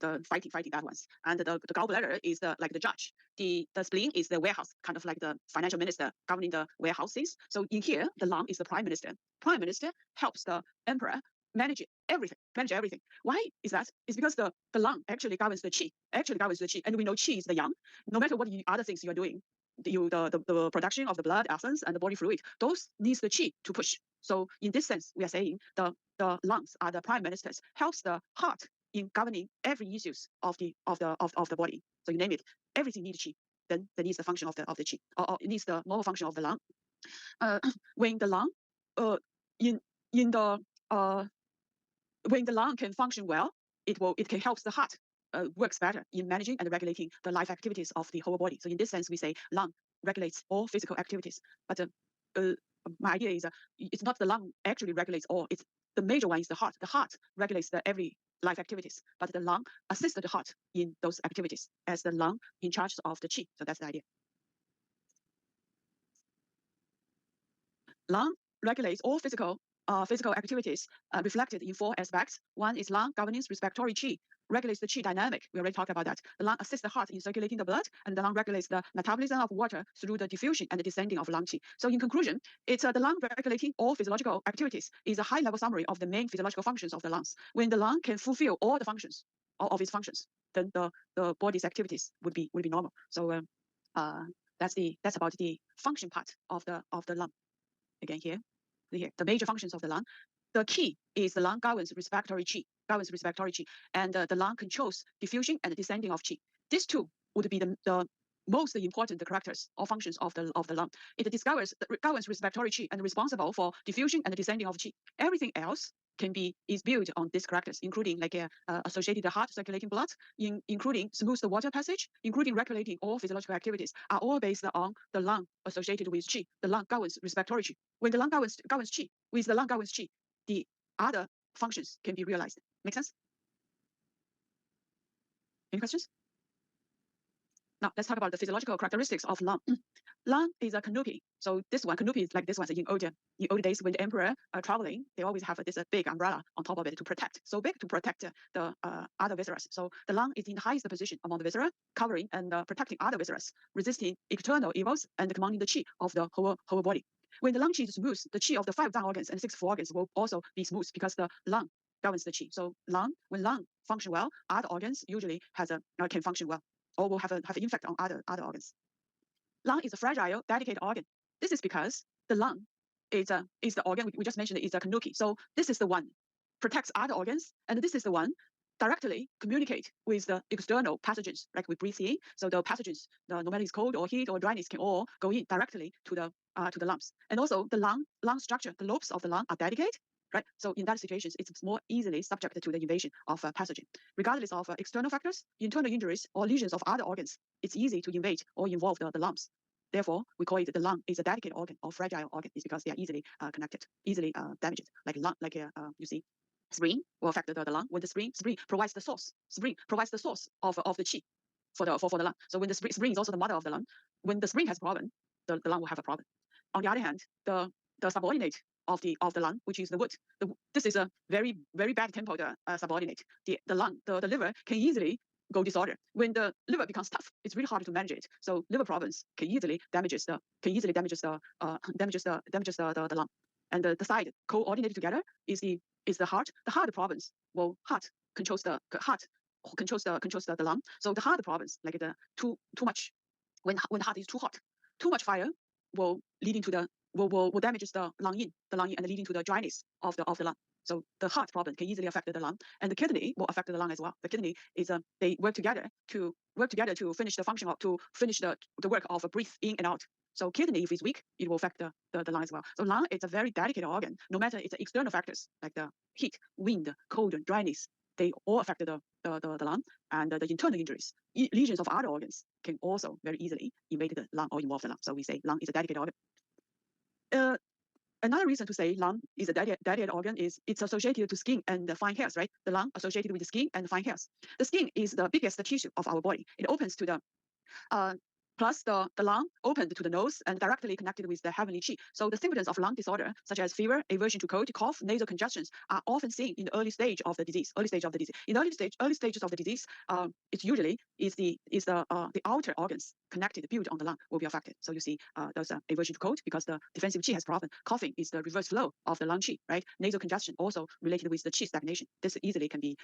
The fighting that ones. And the gallbladder is like the judge. The spleen is the warehouse, kind of like the financial minister governing the warehouses. So in here, the lung is the prime minister. Prime minister helps the emperor manage everything. Why is that? It's because the lung actually governs the qi. And we know qi is the yang. No matter what other things you are doing, the production of the blood, essence, and the body fluid, those needs the qi to push. So in this sense, we are saying the lungs are the prime ministers, helps the heart in governing every issues of the body. So you name it, everything needs qi. Then there needs the function of the qi, or it needs the normal function of the lung. When the lung when the lung can function well, it can help the heart works better in managing and regulating the life activities of the whole body. So in this sense, we say lung regulates all physical activities. But my idea is it's not the lung actually regulates all. It's the major one is the heart. The heart regulates every life activities, but the lung assists the heart in those activities as the lung in charge of the qi. So that's the idea. Lung regulates all physical activities reflected in 4 aspects. One is lung governance respiratory qi, regulates the qi dynamic. We already talked about that. The lung assists the heart in circulating the blood, and the lung regulates the metabolism of water through the diffusion and the descending of lung qi. So in conclusion, it's the lung regulating all physiological activities is a high-level summary of the main physiological functions of the lungs. When the lung can fulfill all the functions, all of its functions, then the body's activities would be normal. So that's about the function part of the lung. Again here, the major functions of the lung. The key is the lung governs respiratory qi, and the lung controls diffusion and descending of qi. These two would be the most important characters or functions of the lung. It governs respiratory qi and responsible for diffusion and descending of qi. Everything else is built on these characters, including like associated heart circulating blood, including smooth the water passage, including regulating all physiological activities, are all based on the lung associated with qi. The lung governs respiratory qi. When the lung governs qi, with the lung governs qi, the other functions can be realized. Make sense? Any questions? Now let's talk about the physiological characteristics of lung. Lung is a canopy. So this one, canopy is like this one. So in old days when the emperor are traveling, they always have this big umbrella on top of it to protect. So big to protect the other viscera. So the lung is in the highest position among the viscera, covering and protecting other viscera, resisting external evils and commanding the qi of the whole body. When the lung qi is smooth, the qi of the 5 zang organs and 6 fu organs will also be smooth because the lung governs the qi. So when lung function well, other organs usually can function well, or will have an effect on other organs. Lung is a fragile, delicate organ. This is because the lung is the organ we just mentioned is a canopy. So this is the one protects other organs, and this is the one directly communicate with the external pathogens, like we breathe in. So the pathogens, no matter it's cold or heat or dryness, can all go in directly to the lungs. And also the lung structure, the lobes of the lung are delicate, right? So in that situations, it's more easily subject to the invasion of a pathogen. Regardless of external factors, internal injuries or lesions of other organs, it's easy to invade or involve the lungs. Therefore, we call it the lung is a delicate organ or fragile organ. It's because they are easily connected, easily damaged. Like lung, you see, spring will affect the lung. When the spring provides the source, of the qi for the lung. So when the spring is also the mother of the lung. When the spring has a problem, the lung will have a problem. On the other hand, the subordinate of the lung, which is the wood, this is a very bad tempered subordinate. The liver can easily go disorder. When the liver becomes tough, it's really hard to manage it. So liver problems can easily damages the lung. And the side coordinated together is the heart. The heart problems, well, heart controls the lung. So the heart problems, like the too much, when the heart is too hot, too much fire will leading to the will damages the lung yin and leading to the dryness of the lung. So the heart problem can easily affect the lung, and the kidney will affect the lung as well. The kidney is they work together to finish the function to finish the work of a breathe in and out. So kidney, if it's weak, it will affect the lung as well. So lung is a very delicate organ. No matter it's external factors like the heat, wind, cold, dryness, they all affect the lung, and the internal injuries, lesions of other organs can also very easily invade the lung or involve the lung. So we say lung is a delicate organ. Another reason to say lung is a delicate organ is it's associated to skin and the fine hairs, right? The lung associated with the skin and the fine hairs. The skin is the biggest tissue of our body. It opens to the plus the lung opened to the nose and directly connected with the heavenly qi. So the symptoms of lung disorder, such as fever, aversion to cold, cough, nasal congestions, are often seen in the early stage of the disease. In the early stages of the disease, it usually is the outer organs connected, built on the lung, will be affected. So you see, there's aversion to cold because the defensive qi has problem. Coughing is the reverse flow of the lung qi, right? Nasal congestion also related with the qi stagnation. This easily can be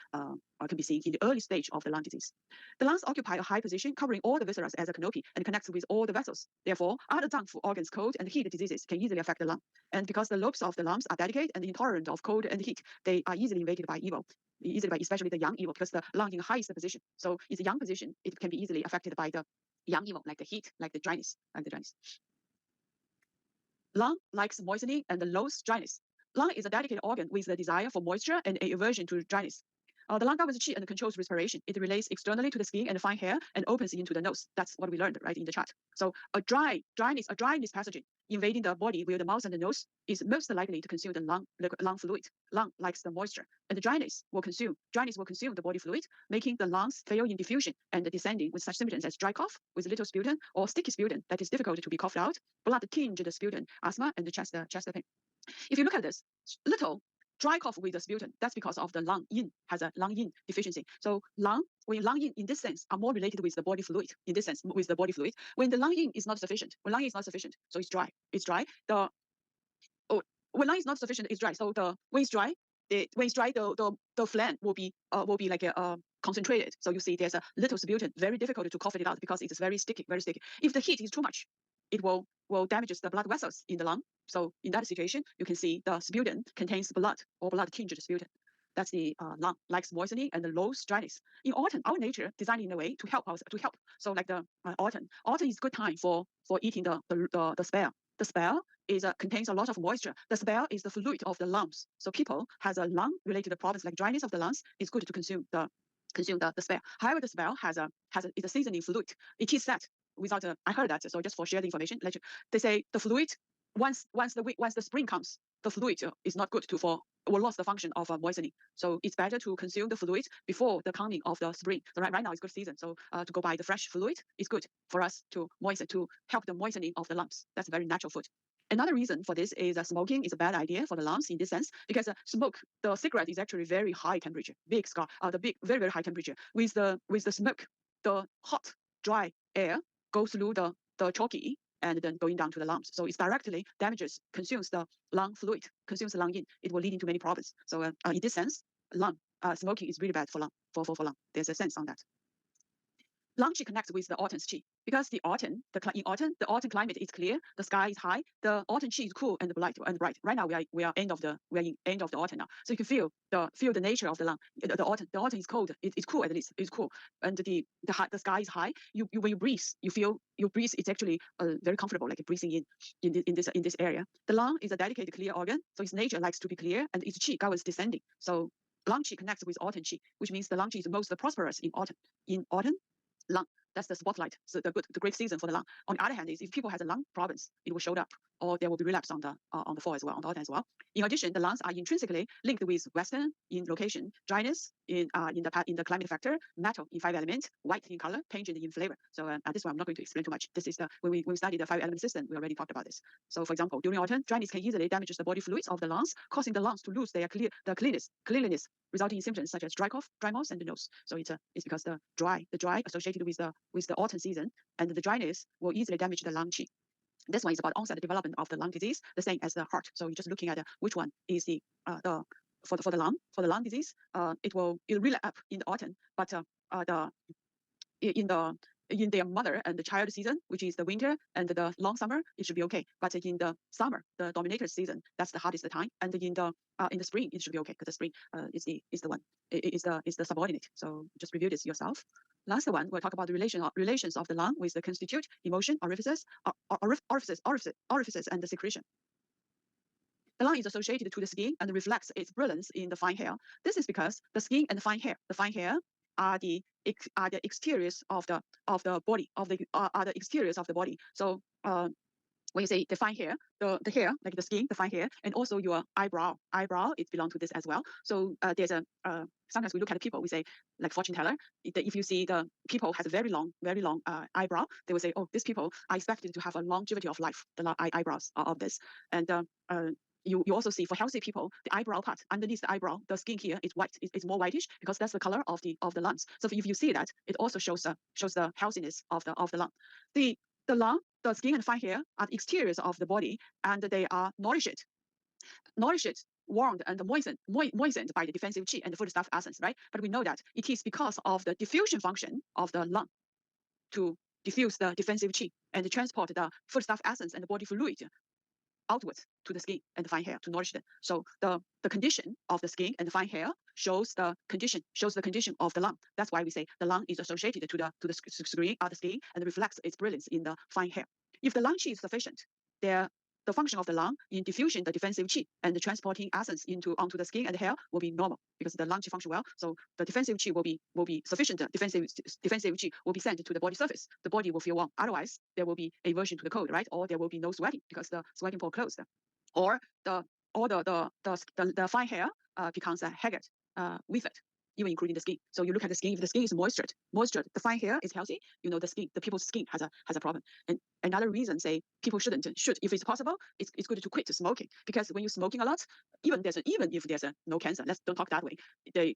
seen in the early stage of the lung disease. The lungs occupy a high position, covering all the viscera as a canopy and connects with all the vessels. Therefore, other zangfu organs, cold and heat diseases can easily affect the lung. And because the lobes of the lungs are delicate and intolerant of cold and heat, they are easily invaded by evil. Especially the yang evil, because the lung in the highest position. So it's a yang position, it can be easily affected by the yang evil, like the heat, like the dryness, Lung likes moistening and lows dryness. Lung is a delicate organ with the desire for moisture and a aversion to dryness. The lung governs qi and controls respiration. It relates externally to the skin and fine hair and opens into the nose. That's what we learned right in the chart. So a dryness pathogen invading the body where the mouth and the nose is most likely to consume the lung fluid. Lung likes the moisture, and the dryness will consume the body fluid, making the lungs fail in diffusion and descending with such symptoms as dry cough with little sputum or sticky sputum that is difficult to be coughed out, blood-tinged sputum, asthma, and the chest pain. If you look at this, little dry cough with the sputum, that's because of the lung yin has a lung yin deficiency. So when lung yin in this sense are more related with the body fluid, in this sense with the body fluid. When the lung yin is not sufficient, so it's dry. When lung is not sufficient, it's dry. So when it's dry, the phlegm will be like concentrated. So you see there's a little sputum, very difficult to cough it out because it's very sticky. If the heat is too much, it will damage the blood vessels in the lung. So in that situation, you can see the sputum contains blood or blood-tinged sputum. That's the lung likes moistening and the low dryness. In autumn, our nature designed in a way to help us to help. So like the autumn is good time for eating the spear. The spear contains a lot of moisture. The spear is the fluid of the lungs. So people has a lung-related problems like dryness of the lungs. It's good to consume the spear. However, the spear is a seasoning fluid. It is set without I heard that. So just for shared information, they say the fluid once the spring comes, the fluid is not good for will lose the function of moistening. So it's better to consume the fluid before the coming of the spring. So right now it's good season. So to go by the fresh fluid is good for us to moisten, to help the moistening of the lungs. That's a very natural food. Another reason for this is smoking is a bad idea for the lungs in this sense, because smoke, the cigarette is actually very high temperature, big scar, very, very high temperature. With the smoke, the hot, dry air goes through the chalky and then going down to the lungs. So it directly damages, consumes the lung fluid, consumes the lung yin. It will lead into many problems. So in this sense, smoking is really bad for lung, for lung. There's a sense on that. Lung qi connects with the autumn's qi because in autumn, the autumn climate is clear, the sky is high, the autumn qi is cool and bright. Right now we are in end of the autumn now, so you can feel the nature of the lung. The autumn is cold. It's cool, at least it's cool, and the sky is high. You when you breathe, you feel your breathe. It's actually very comfortable, like breathing in this area. The lung is a dedicated clear organ, so its nature likes to be clear, and its qi goes descending. So lung qi connects with autumn qi, which means the lung qi is most prosperous in autumn. In autumn, lung, that's the spotlight, so the great season for the lung. On the other hand, is if people has a lung problems, it will show up, or there will be relapse on the fall as well, on the autumn as well. In addition, the lungs are intrinsically linked with Western in location, dryness in the climate factor, metal in 5 elements, white in color, pungent in flavor. So this one I'm not going to explain too much. This is when we studied the 5 element system, we already talked about this. So for example, during autumn, dryness can easily damage the body fluids of the lungs, causing the lungs to lose their cleanliness, resulting in symptoms such as dry cough, dry mouth, and the nose. So it's because the dry associated with the autumn season, and the dryness will easily damage the lung qi. This one is about onset development of the lung disease, the same as the heart. So you're just looking at which one is for the lung disease. It will really up in the autumn, but in their mother and the child season, which is the winter and the long summer, it should be okay. But in the summer, the dominator season, that's the hardest time. And in the spring, it should be okay, because the spring is the subordinate. So just review this yourself. Last one, we'll talk about the relations of the lung with the constitute, emotion, orifices, and the secretion. The lung is associated to the skin and reflects its brilliance in the fine hair. This is because the skin and the fine hair are the exteriors of the body, are the exteriors of the body. So when you say the fine hair, the hair, like the skin, the fine hair, and also your eyebrow, it belongs to this as well. So there's sometimes we look at people, we say, like fortune teller, if you see the people has a very long eyebrow, they will say, oh, these people are expected to have a longevity of life, the eyebrows of this. And you also see for healthy people, the eyebrow part underneath the eyebrow, the skin here is white. It's more whitish because that's the color of the lungs. So if you see that, it also shows the healthiness of the lung. The lung, the skin and fine hair are the exteriors of the body, and they are nourished, warmed and moistened by the defensive qi and the foodstuff essence, right? But we know that it is because of the diffusion function of the lung to diffuse the defensive qi and transport the foodstuff essence and the body fluid outwards to the skin and the fine hair to nourish them. So the condition of the skin and the fine hair shows the condition of the lung. That's why we say the lung is associated to the skin and reflects its brilliance in the fine hair. If the lung qi is sufficient, the function of the lung in diffusion the defensive qi and the transporting essence onto the skin and the hair will be normal, because the lung qi function well. So the defensive qi will be sufficient. Defensive qi will be sent to the body surface. The body will feel warm. Otherwise, there will be aversion to the cold, right? Or there will be no sweating because the sweating pore closed. Or the fine hair becomes haggard, withered, even including the skin. So you look at the skin. If the skin is moistured, the fine hair is healthy. You know the people's skin has a problem. And another reason, say people should, if it's possible, it's good to quit smoking, because when you're smoking a lot, even if there's no cancer, let's don't talk that way. The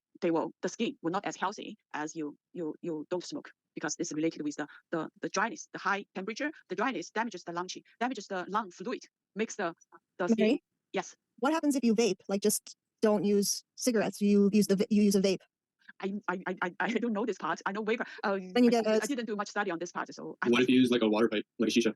skin will not as healthy as you don't smoke, because it's related with the dryness, the high temperature. The dryness damages the lung qi, damages the lung fluid, makes the skin. Mary? Yes. What happens if you vape? Like, just don't use cigarettes. You use a vape. I don't know this part. I know vapor. Then you get I didn't do much study on this part, so What if you use like a water pipe, like a shisha?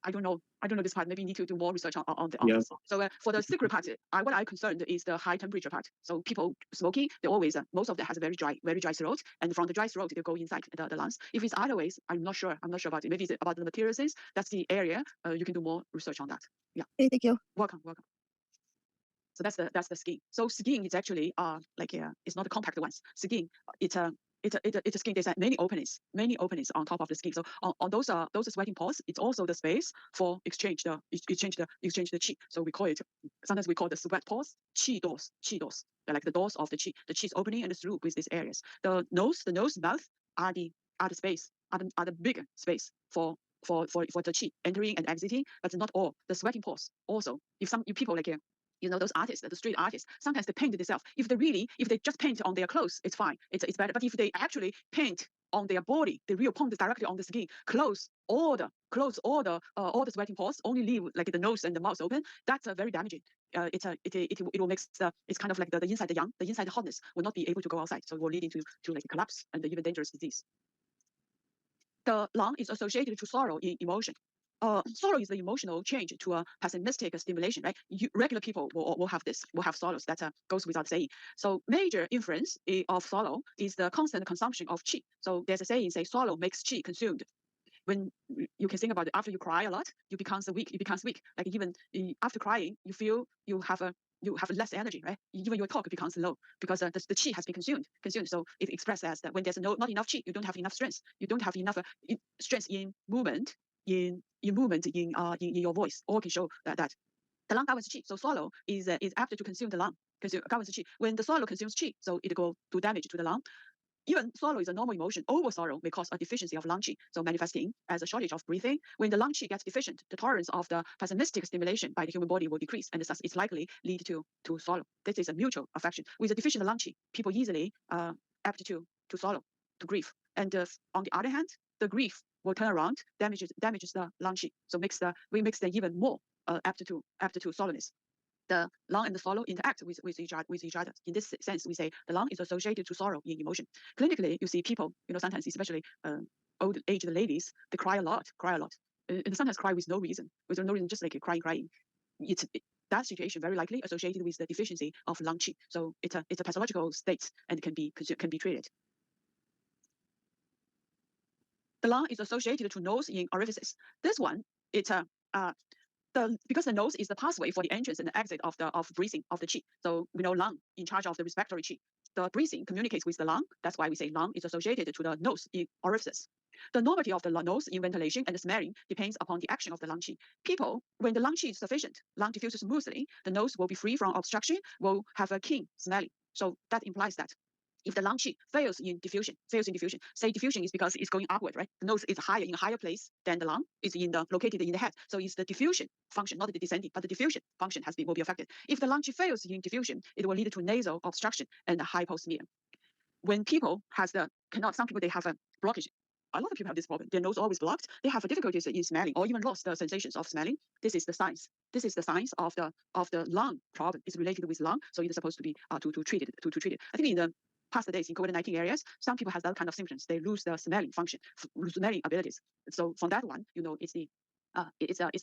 I don't know this part. Maybe you need to do more research on Yeah. this. So for the cigarette part, what I'm concerned is the high temperature part. So people smoking, they always most of them has a very dry throat, and from the dry throat they go inside the lungs. If it's other ways, I'm not sure about it. Maybe it's about the materials. That's the area you can do more research on that. Yeah. Okay, thank you. Welcome. So that's the skin. So skin is actually it's not the compact ones. Skin, it's it's a skin. There's many openings on top of the skin. So on those sweating pores, it's also the space for exchange the qi. So we call it, sometimes we call the sweat pores qi doors. They're like the doors of the qi. The qi is opening and through with these areas. The nose, mouth are the space, are the bigger space for the qi entering and exiting, but not all. The sweating pores also. If people like those artists, the street artists, sometimes they paint themselves. If they just paint on their clothes, it's fine. It's better. But if they actually paint on their body, the real paint directly on the skin, close all the sweating pores, only leave like the nose and the mouth open. That's very damaging. It will make it's kind of like the inside the yang, the inside hotness will not be able to go outside, so it will lead into like collapse and even dangerous disease. The lung is associated to sorrow in emotion. Sorrow is the emotional change to a pessimistic stimulation, right? Regular people will have this, will have sorrows. That goes without saying. So major influence of sorrow is the constant consumption of qi. So there's a saying, sorrow makes qi consumed. When you can think about it, after you cry a lot, you becomes weak. Like even after crying, you feel you have less energy, right? Even your talk becomes low because the qi has been consumed. So it expresses as that when there's not enough qi, you don't have enough strength. You don't have enough strength in movement, in your voice. All can show that the lung governs qi. So swallow is apt to consume the lung. Governs qi. When the swallow consumes qi, so it will do damage to the lung. Even sorrow is a normal emotion. Over sorrow may cause a deficiency of lung qi, so manifesting as a shortage of breathing. When the lung qi gets deficient, the tolerance of the pessimistic stimulation by the human body will decrease, and thus it's likely lead to sorrow. This is a mutual affection. With a deficient lung qi, people easily apt to sorrow, to grief. And on the other hand, the grief will turn around, damages the lung qi, so makes them even more apt to sorrowness. The lung and the sorrow interact with each other. In this sense, we say the lung is associated to sorrow in emotion. Clinically, you see people, sometimes especially old-aged ladies, they cry a lot, and sometimes cry with no reason, just like crying. That situation very likely associated with the deficiency of lung qi. So it's a pathological state and can be treated. The lung is associated to nose in orifices. This one, because the nose is the pathway for the entrance and the exit of breathing of the qi. So we know lung in charge of the respiratory qi. The breathing communicates with the lung. That's why we say lung is associated to the nose in orifices. The normality of the nose in ventilation and smelling depends upon the action of the lung qi. People, when the lung qi is sufficient, lung diffuses smoothly, the nose will be free from obstruction, will have a keen smelling. So that implies that if the lung qi fails in diffusion, say diffusion is because it's going upward, right? The nose is in a higher place than the lung is located in the head. So it's the diffusion function, not the descending, but the diffusion function will be affected. If the lung qi fails in diffusion, it will lead to nasal obstruction and hyposmia. When people some people they have a blockage. A lot of people have this problem. Their nose always blocked. They have difficulties in smelling or even lost the sensations of smelling. This is the signs. This is the signs of the lung problem. It's related with lung, so it's supposed to be to treat it. I think in the past days in COVID-19 areas, some people have that kind of symptoms. They lose the smelling function, lose smelling abilities. So from that one, it's the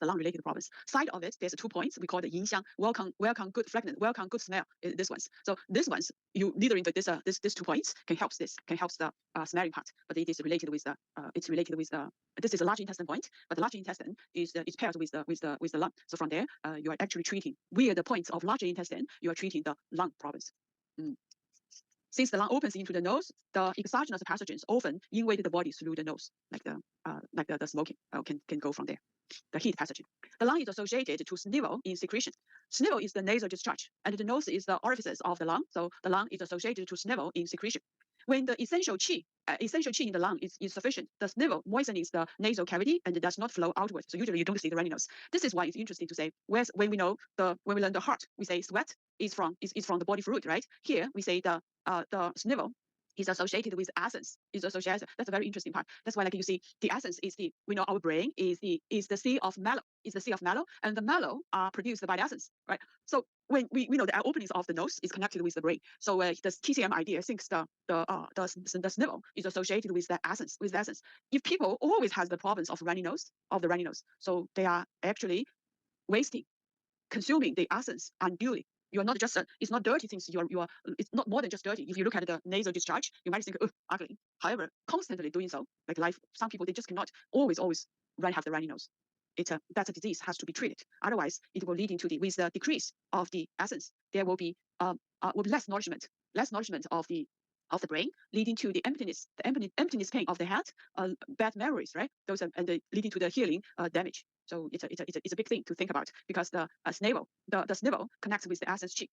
lung-related problems. Side of it, there's 2 points. We call the yin xiang, welcome, good fragrance, welcome, good smell. This ones. So these ones, you leadering with these 2 points can help the smelling part. But it is related with this is a large intestine point, but the large intestine is paired with the lung. So from there, you are actually treating via the points of larger intestine. You are treating the lung problems. Since the lung opens into the nose, the exogenous pathogens often invade the body through the nose, like the smoking can go from there. The heat pathogen. The lung is associated to snivel in secretion. Snivel is the nasal discharge, and the nose is the orifice of the lung. So the lung is associated to snivel in secretion. When the essential qi in the lung is sufficient, the snivel moistens the nasal cavity and does not flow outward. So usually you don't see the runny nose. This is why it's interesting to say when we learn the heart, we say sweat is from the body fluid, right? Here we say the snivel is associated with essence. That's a very interesting part. That's why you see the essence is our brain is the sea of mallow. Is the sea of mallow, and the mallow are produced by the essence, right? So when we know the openings of the nose is connected with the brain. So the TCM idea thinks the snivel is associated with the essence. If people always has the problems of the runny nose, so they are actually consuming the essence unduly. You are not just it's not dirty things. It's not more than just dirty. If you look at the nasal discharge, you might think, ugly. However, constantly doing so, like life, some people they just cannot always have the runny nose. That's a disease has to be treated. Otherwise, it will lead into with the decrease of the essence. There will be less nourishment of the of the brain, leading to the emptiness pain of the head, bad memories, right? Those are, and leading to the healing damage. So it's a big thing to think about, because the snavel, the snavel connects with the essence chi.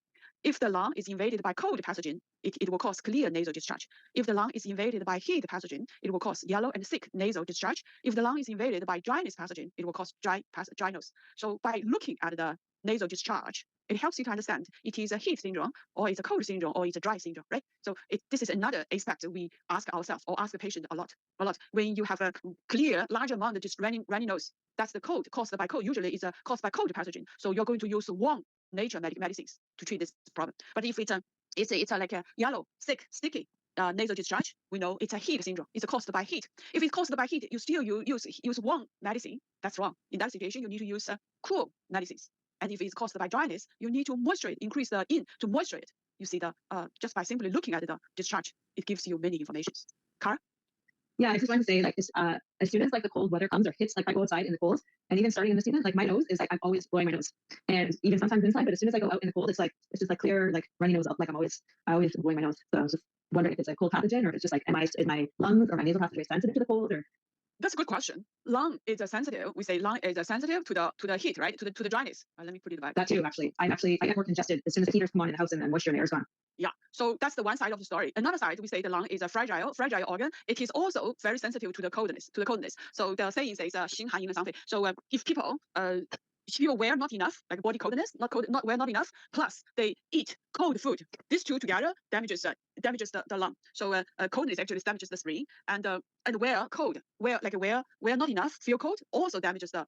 If the lung is invaded by cold pathogen, it will cause clear nasal discharge. If the lung is invaded by heat pathogen, it will cause yellow and thick nasal discharge. If the lung is invaded by dryness pathogen, it will cause dry nose. So by looking at the nasal discharge, it helps you to understand it is a heat syndrome, or it's a cold syndrome, or it's a dry syndrome, right? So this is another aspect we ask ourselves or ask the patient a lot. When you have a clear, large amount of just runny nose, that's the cold caused by cold. Usually it's caused by cold pathogen. So you're going to use warm nature medicines to treat this problem. But if it's like a yellow, thick, sticky nasal discharge, we know it's a heat syndrome. It's caused by heat. If it's caused by heat, you still use warm medicine. That's wrong. In that situation, you need to use cool medicines. And if it's caused by dryness, you need to moisture it, increase the in to moisture it. You see the just by simply looking at the discharge, it gives you many informations. Cara? Yeah, I just wanted to say, like, this, as soon as like the cold weather comes or hits, like I go outside in the cold, and even starting in the season, like my nose is like I'm always blowing my nose, and even sometimes inside. But as soon as I go out in the cold, it's just like clear, like runny nose up. Like I always blowing my nose. So I was just wondering if it's a cold pathogen, or if it's just like is my lungs or my nasal passageway sensitive to the cold, or That's a good question. Lung is a sensitive. We say lung is a sensitive to the heat, right? To the dryness. Let me put it back. that too. Actually, I get more congested as soon as the heaters come on in the house and the moisture in the air is gone. Yeah, so that's the one side of the story. Another side, we say the lung is a fragile organ. It is also very sensitive to the coldness. So the saying says 心寒 something. So if people wear not enough, like body coldness, not wear not enough, plus they eat cold food, these two together damages the lung. So coldness actually damages the spleen, and wear not enough, feel cold, also damages the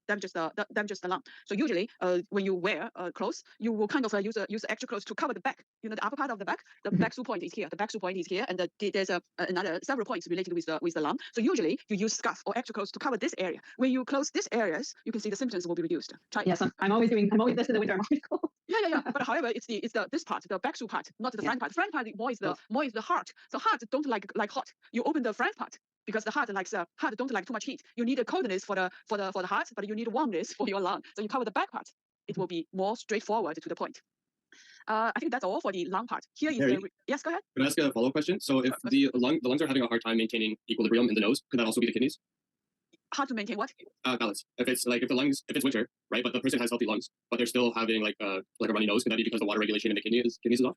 lung. So usually when you wear clothes, you will kind of use extra clothes to cover the back. You know, the upper part of the back, the back sue point is here. The back sue point is here, and there's another several points related with the lung. So usually you use scarf or extra clothes to cover this area. When you close these areas, you can see the symptoms will be reduced. Try. Yes, I'm always this in the winter. I'm always cold. Yeah. But however, it's this part, the back sue part, not the front part. The front part more is the heart. So heart don't like hot. You open the front part, because the heart don't like too much heat. You need a coldness for the heart, but you need warmness for your lung. So you cover the back part. It will be more straightforward to the point. I think that's all for the lung part. Here is yes, go ahead. Can I ask a follow-up question? So if the lungs are having a hard time maintaining equilibrium in the nose, could that also be the kidneys? Hard to maintain what? Balance. If it's winter, right, but the person has healthy lungs, but they're still having like a runny nose, could that be because the water regulation in the kidneys is off?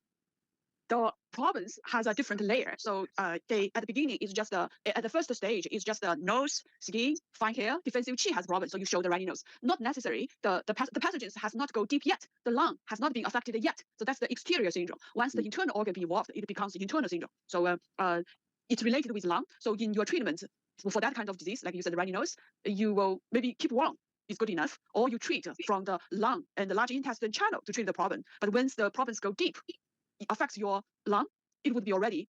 The province has a different layer. So they at the beginning is just at the first stage is just the nose, skin, fine hair, defensive chi has problems. So you show the runny nose. Not necessary. The pathogens has not go deep yet. The lung has not been affected yet. So that's the exterior syndrome. Once the internal organ be involved, it becomes the internal syndrome. So it's related with lung. So in your treatment for that kind of disease, like you said, the runny nose, you will maybe keep warm. Is good enough, or you treat from the lung and the large intestine channel to treat the problem. But once the problems go deep, it affects your lung, it would be already,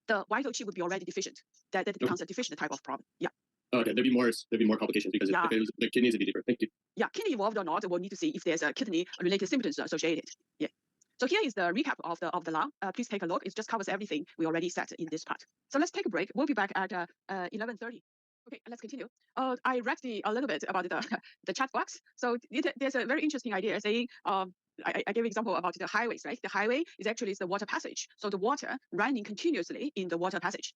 the vital chi would be already deficient. That becomes a deficient type of problem. Yeah. Okay, there'd be more complications because if it was the kidneys would be deeper. Thank you. Yeah, kidney involved or not, we'll need to see if there's a kidney related symptoms associated. Yeah. So here is the recap of the lung. Please take a look. It just covers everything we already said in this part. So let's take a break. We'll be back at 11:30. Okay, let's continue. I read a little bit about the chat box. So there's a very interesting idea saying, I gave an example about the highways, right? The highway is actually the water passage. So the water running continuously in the water passage.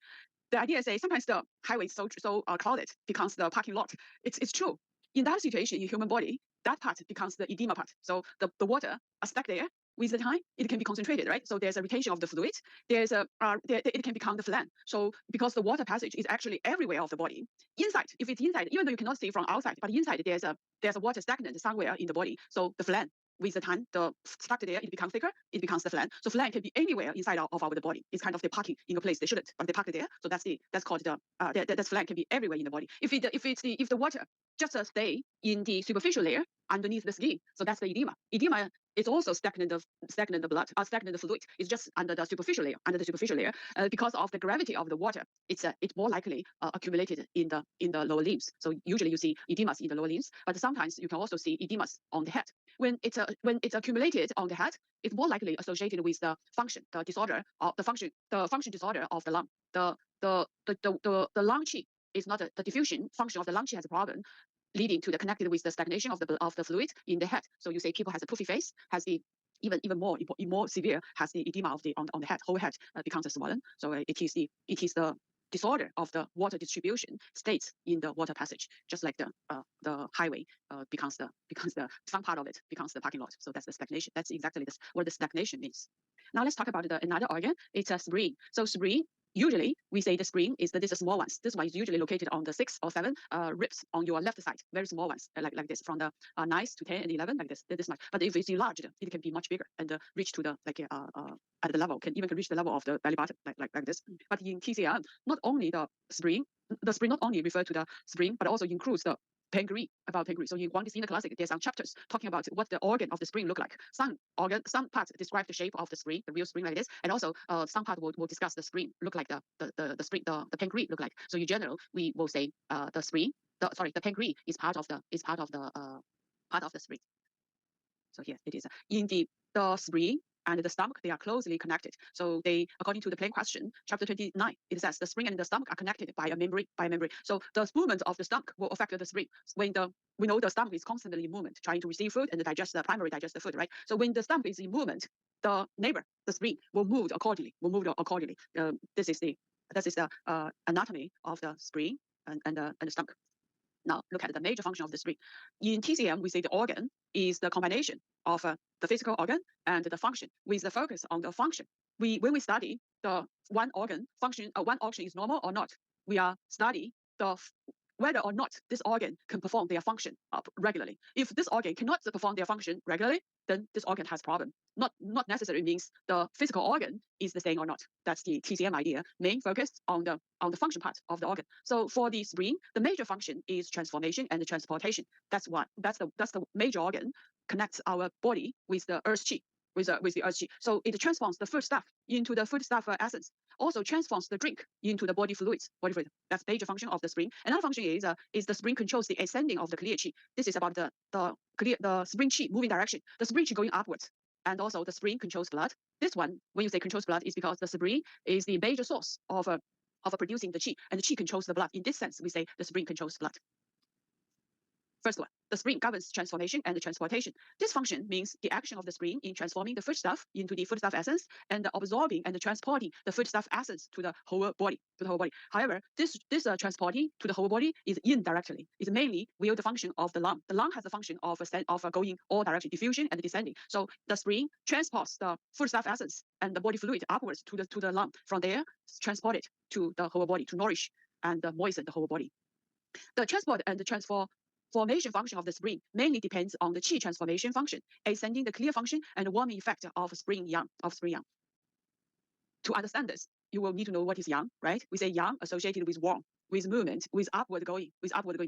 The idea is sometimes the highway is so crowded becomes the parking lot. It's true. In that situation, in human body, that part becomes the edema part. So the water are stuck there. With the time, it can be concentrated, right? So there's a retention of the fluid. It can become the phlegm. So because the water passage is actually everywhere of the body, inside, if it's inside, even though you cannot see from outside, but inside there's a water stagnant somewhere in the body. So the phlegm, with the time, the stuck there, it becomes thicker, it becomes the phlegm. So phlegm can be anywhere inside of our body. It's kind of they parking in a place they shouldn't, but they park there. So that's called that phlegm can be everywhere in the body. If the water just stay in the superficial layer underneath the skin, so that's the edema. Edema is also stagnant the blood, stagnant the fluid. It's just under the superficial layer, because of the gravity of the water. It's more likely accumulated in the lower limbs. So usually you see edemas in the lower limbs, but sometimes you can also see edemas on the head. When it's accumulated on the head, it's more likely associated with the function disorder of the function disorder of the lung. The lung chi is not the diffusion function of the lung chi has a problem, leading to the connected with the stagnation of the fluid in the head. So you say people has a puffy face, has the even more severe has the edema of the on the head, whole head becomes swollen. So it is the disorder of the water distribution states in the water passage, just like the highway becomes the some part of it becomes the parking lot. So that's the stagnation. That's exactly what the stagnation means. Now let's talk about another organ. It's a spleen. So spleen. Usually, we say the spleen is the small ones. This one is usually located on the 6 or 7 ribs on your left side, very small ones, like this, from the 9 to 10 and 11, like this much. But if it's enlarged, it can be much bigger and reach to the at the level, can reach the level of the belly button, like this. But in TCM, not only the spleen not only refer to the spleen, but also includes the pancreas, about pancreas. So you want to see in the classic, there's some chapters talking about what the organ of the spleen look like. Some parts describe the shape of the spleen, the real spleen like this, and also some part will discuss the spleen look like the spleen, the pancreas look like. So in general, we will say the spleen, the pancreas is part of the spleen. So here it is. In the spleen and the stomach, they are closely connected. So they, according to the plain question, chapter 29, it says the spleen and the stomach are connected by a membrane. So the movement of the stomach will affect the spleen. When we know the stomach is constantly in movement, trying to receive food and digest the food, right? So when the stomach is in movement, the neighbor, the spleen, will move accordingly. This is the anatomy of the spleen and the stomach. Now look at the major function of the spleen. In TCM, we say the organ is the combination of the physical organ and the function, with the focus on the function. When we study the one organ function, one organ is normal or not, we are studying whether or not this organ can perform their function regularly. If this organ cannot perform their function regularly, then this organ has problem. Not necessarily means the physical organ is the same or not. That's the TCM idea. Main focus on the function part of the organ. So for the spleen, the major function is transformation and transportation. That's the major organ, connects our body with the earth chi, with the earth chi. So it transforms the food stuff into the food stuff essence. Also transforms the drink into the body fluids. That's the major function of the spleen. Another function is the spleen controls the ascending of the clear chi. This is about the spleen chi moving direction. The spleen chi going upwards. And also the spleen controls blood. This one, when you say controls blood, is because the spleen is the major source of producing the chi, and the chi controls the blood. In this sense, we say the spleen controls blood. First one, the spleen governs transformation and transportation. This function means the action of the spleen in transforming the foodstuff into the foodstuff essence and absorbing and transporting the foodstuff essence to the whole body. However, this transporting to the whole body is indirectly. It's mainly will the function of the lung. The lung has the function of going all direction, diffusion and descending. So the spleen transports the foodstuff essence and the body fluid upwards to the lung. From there, transport it to the whole body to nourish and moisten the whole body. The transport and the transformation function of the spleen mainly depends on the qi transformation function, ascending the clear function and warming effect of spleen yang. To understand this, you will need to know what is yang, right? We say yang associated with warm, with movement, with upward going.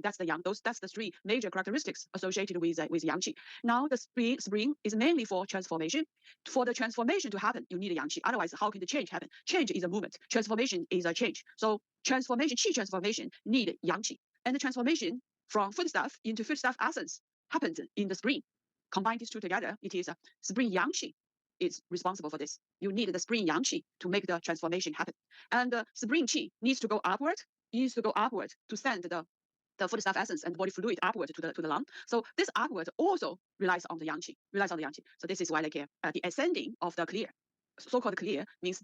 That's the yang. That's the 3 major characteristics associated with yang qi. Now the spleen is mainly for transformation. For the transformation to happen, you need yang qi. Otherwise, how can the change happen? Change is a movement. Transformation is a change. So qi transformation need yang qi. And the transformation from foodstuff into foodstuff essence happens in the spleen. Combine these two together, it is spleen yang qi is responsible for this. You need the spleen yang qi to make the transformation happen. And the spleen qi needs to go upward to send the foodstuff essence and body fluid upward to the lung. So this upward also relies on the yang qi. So this is why the ascending of the clear, so-called clear, means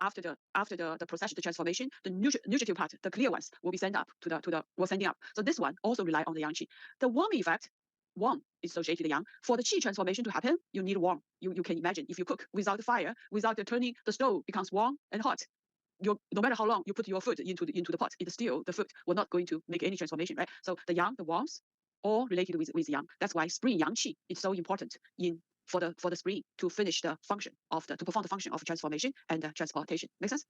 after the procession, the transformation, the nutritive part, the clear ones will be sent up sending up. So this one also rely on the yang qi. The warming effect, warm is associated with yang. For the qi transformation to happen, you need warm. You can imagine if you cook without fire, without turning the stove becomes warm and hot. No matter how long you put your food into the pot, the food will not going to make any transformation, right? So the yang, the warmth, all related with yang. That's why spleen yang qi is so important for the spleen to finish the function to perform the function of transformation and transportation. Make sense?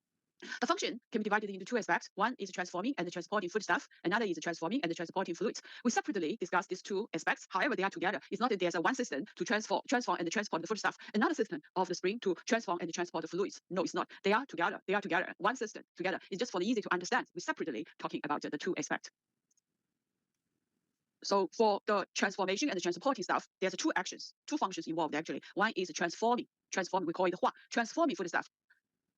The function can be divided into 2 aspects. One is transforming and transporting foodstuff. Another is transforming and transporting fluids. We separately discuss these 2 aspects. However, they are together. It's not that there's one system to transform and transport the foodstuff. Another system of the spleen to transform and transport the fluids. No, it's not. They are together. One system together. It's just for the easy to understand. We separately talking about the 2 aspects. So for the transformation and the transporting stuff, there's 2 actions, 2 functions involved actually. One is transforming. We call it hua. Transforming foodstuff.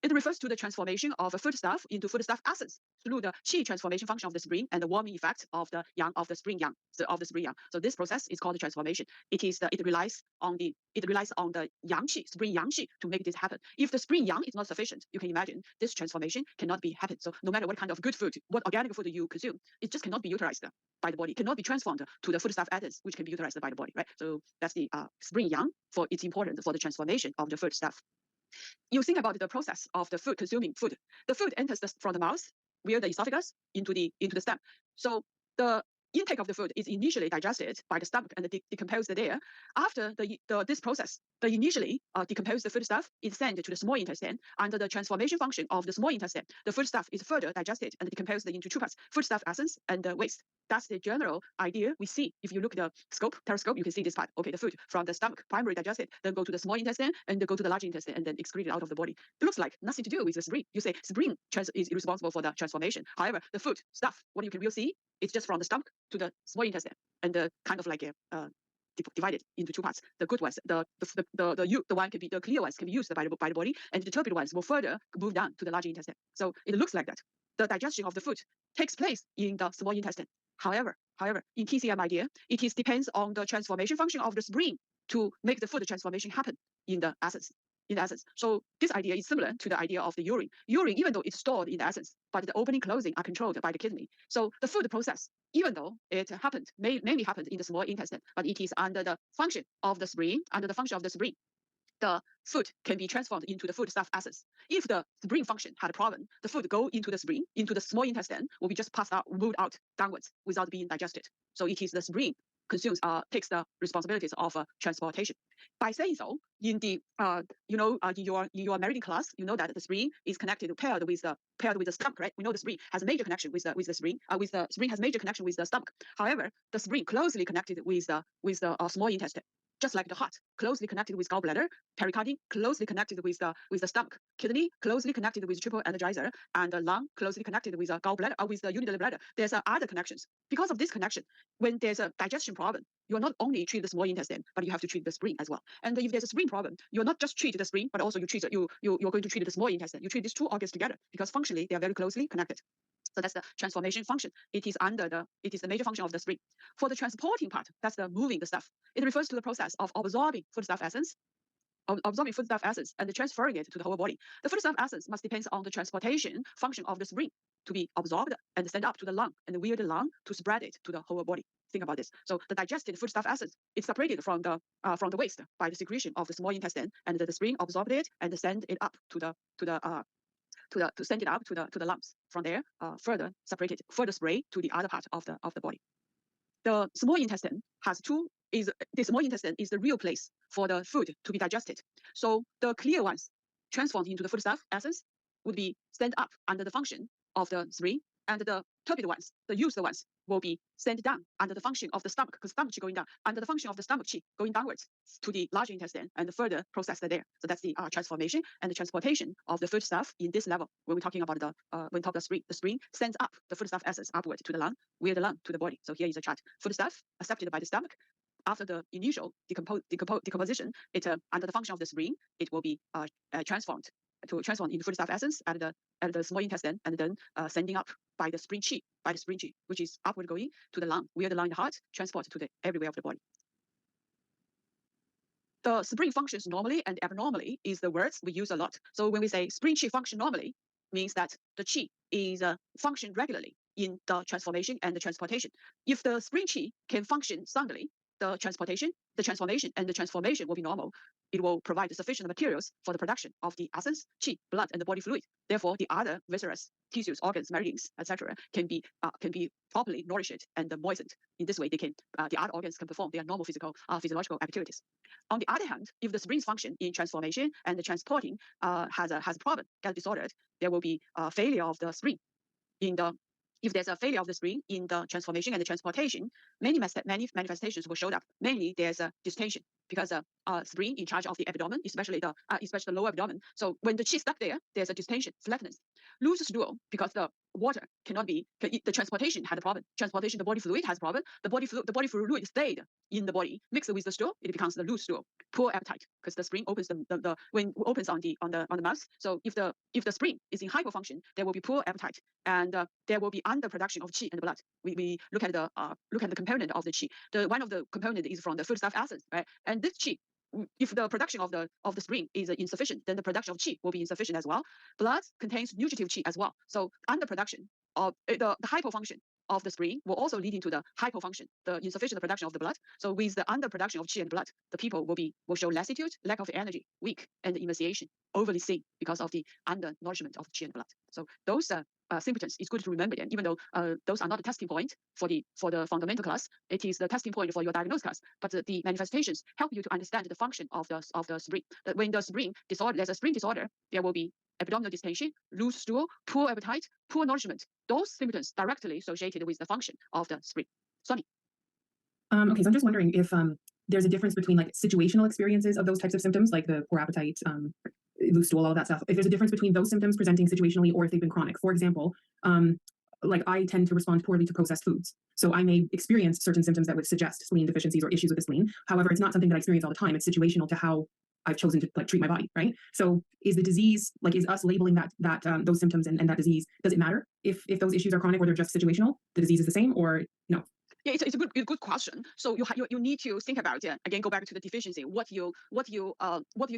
It refers to the transformation of a foodstuff into foodstuff essence through the qi transformation function of the spring and the warming effect of the yang of the spring yang. So this process is called the transformation. It relies on the yang qi, spring yang qi, to make this happen. If the spring yang is not sufficient, you can imagine this transformation cannot be happen. So no matter what kind of good food, what organic food you consume, it just cannot be utilized by the body, cannot be transformed to the foodstuff essence, which can be utilized by the body, right? So that's the spring yang for it's important for the transformation of the foodstuff. You think about the process of the food consuming food. The food enters from the mouth via the esophagus into the stomach. So the intake of the food is initially digested by the stomach and decomposed there. After this process, the initially decomposed foodstuff is sent to the small intestine. Under the transformation function of the small intestine, the foodstuff is further digested and decomposed into two parts: foodstuff essence and waste. That's the general idea we see. If you look at the telescope, you can see this part. Okay, the food from the stomach, primarily digested, then go to the small intestine, and then go to the large intestine, and then excreted out of the body. It looks like nothing to do with the spleen. You say spleen is responsible for the transformation. However, the food stuff, what you can really see, it's just from the stomach to the small intestine, and kind of like divided into two parts. The good ones, the one can be the clear ones can be used by the body, and the turbid ones will further move down to the large intestine. So it looks like that. The digestion of the food takes place in the small intestine. However, in TCM idea, it depends on the transformation function of the spleen to make the food transformation happen in the essence. So this idea is similar to the idea of the urine. Urine, even though it's stored in the essence, but the opening closing are controlled by the kidney. So the food process, even though it mainly happened in the small intestine, but it is under the function of the spleen, the food can be transformed into the foodstuff essence. If the spleen function had a problem, the food go into the spleen, into the small intestine, will be just passed out, moved out downwards without being digested. So it is the spleen takes the responsibilities of transportation. By saying so, in the in your American class, you know that the spleen is paired with the stomach, right? We know the spleen has a major connection with the spleen. The spleen has major connection with the stomach. However, the spleen closely connected with the small intestine. Just like the heart, closely connected with gallbladder, pericardium closely connected with the stomach, kidney closely connected with triple energizer, and the lung closely connected with the gallbladder with the urinary bladder. There's other connections. Because of this connection, when there's a digestion problem, you're not only treat the small intestine, but you have to treat the spleen as well. And if there's a spleen problem, you're not just treat the spleen, but also you're going to treat the small intestine. You treat these two organs together because functionally they are very closely connected. So that's the transformation function. It is the major function of the spleen. For the transporting part, that's the moving the stuff. It refers to the process of absorbing foodstuff essence and transferring it to the whole body. The foodstuff essence must depend on the transportation function of the spleen to be absorbed and sent up to the lung, and via the lung to spread it to the whole body. Think about this. So the digested foodstuff essence is separated from the waste by the secretion of the small intestine, and the spleen absorbed it and send it up to send it up to the lungs. From there, further spray to the other part of the body. The small intestine is the real place for the food to be digested. So the clear ones transformed into the foodstuff essence would be sent up under the function of the spleen, and the turbid ones, the used ones, will be sent down under the function of the stomach, because stomach qi going down, under the function of the stomach qi going downwards to the large intestine and further processed there. So that's the transformation and the transportation of the foodstuff in this level. When we're talking about when talk about the spleen sends up the foodstuff essence upward to the lung, via the lung to the body. So here is a chart. Foodstuff accepted by the stomach. After the initial decomposition, it under the function of the spleen, it will be transformed into foodstuff essence at the small intestine, and then sending up by the spleen qi, which is upward going to the lung, where the lung and the heart transport to the everywhere of the body. The spleen functions normally and abnormally is the words we use a lot. So when we say spleen qi function normally, means that the qi is function regularly in the transformation and the transportation. If the spleen qi can function soundly, the transformation, and the transformation will be normal. It will provide sufficient materials for the production of the essence, qi, blood, and the body fluid. Therefore, the other viscera, tissues, organs, meridians, etc., can be properly nourished and moistened. In this way, the other organs can perform their normal physiological activities. On the other hand, if the spring's function in transformation and the transporting has a problem, gets disordered, there will be a failure of the spleen If there's a failure of the spleen in the transformation and the transportation, many manifestations will show up. Mainly, there's a distension because spleen in charge of the abdomen, especially the lower abdomen. So when the qi stuck there, there's a distension, flatness. loose stool, because the water cannot be, the transportation had a problem. Transportation, the body fluid has a problem. The body fluid stayed in the body, mixed with the stool, it becomes the loose stool. Poor appetite, because the spring opens when opens on the mouth. So if the spring is in hypofunction, there will be poor appetite, and there will be underproduction of qi and blood. We look at the component of the qi. One of the component is from the foodstuff essence, right? And this qi, if the production of the spring is insufficient, then the production of qi will be insufficient as well. Blood contains nutritive qi as well. So underproduction of the hypofunction of the spring will also lead into the hypofunction, the insufficient production of the blood. So with the underproduction of qi and blood, the people will show lassitude, lack of energy, weak, and emaciation, overly thin because of the undernourishment of qi and blood. So those symptoms is good to remember them, even though those are not the testing point for the fundamental class. It is the testing point for your diagnosis class. But the manifestations help you to understand the function of the spring. When the spring disorder, there's a spring disorder, there will be abdominal distension, loose stool, poor appetite, poor nourishment. Those symptoms directly associated with the function of the spring. Sonny. Okay, so I'm just wondering if there's a difference between like situational experiences of those types of symptoms, like the poor appetite, loose stool, all of that stuff. If there's a difference between those symptoms presenting situationally or if they've been chronic. For example, like I tend to respond poorly to processed foods. So I may experience certain symptoms that would suggest spleen deficiencies or issues with the spleen. However, it's not something that I experience all the time. It's situational to how I've chosen to like treat my body, right? So is the disease, like is us labeling that those symptoms and that disease, does it matter if those issues are chronic or they're just situational? The disease is the same or no? Yeah, it's a good question. So you need to think about it again. Go back to the deficiency. What you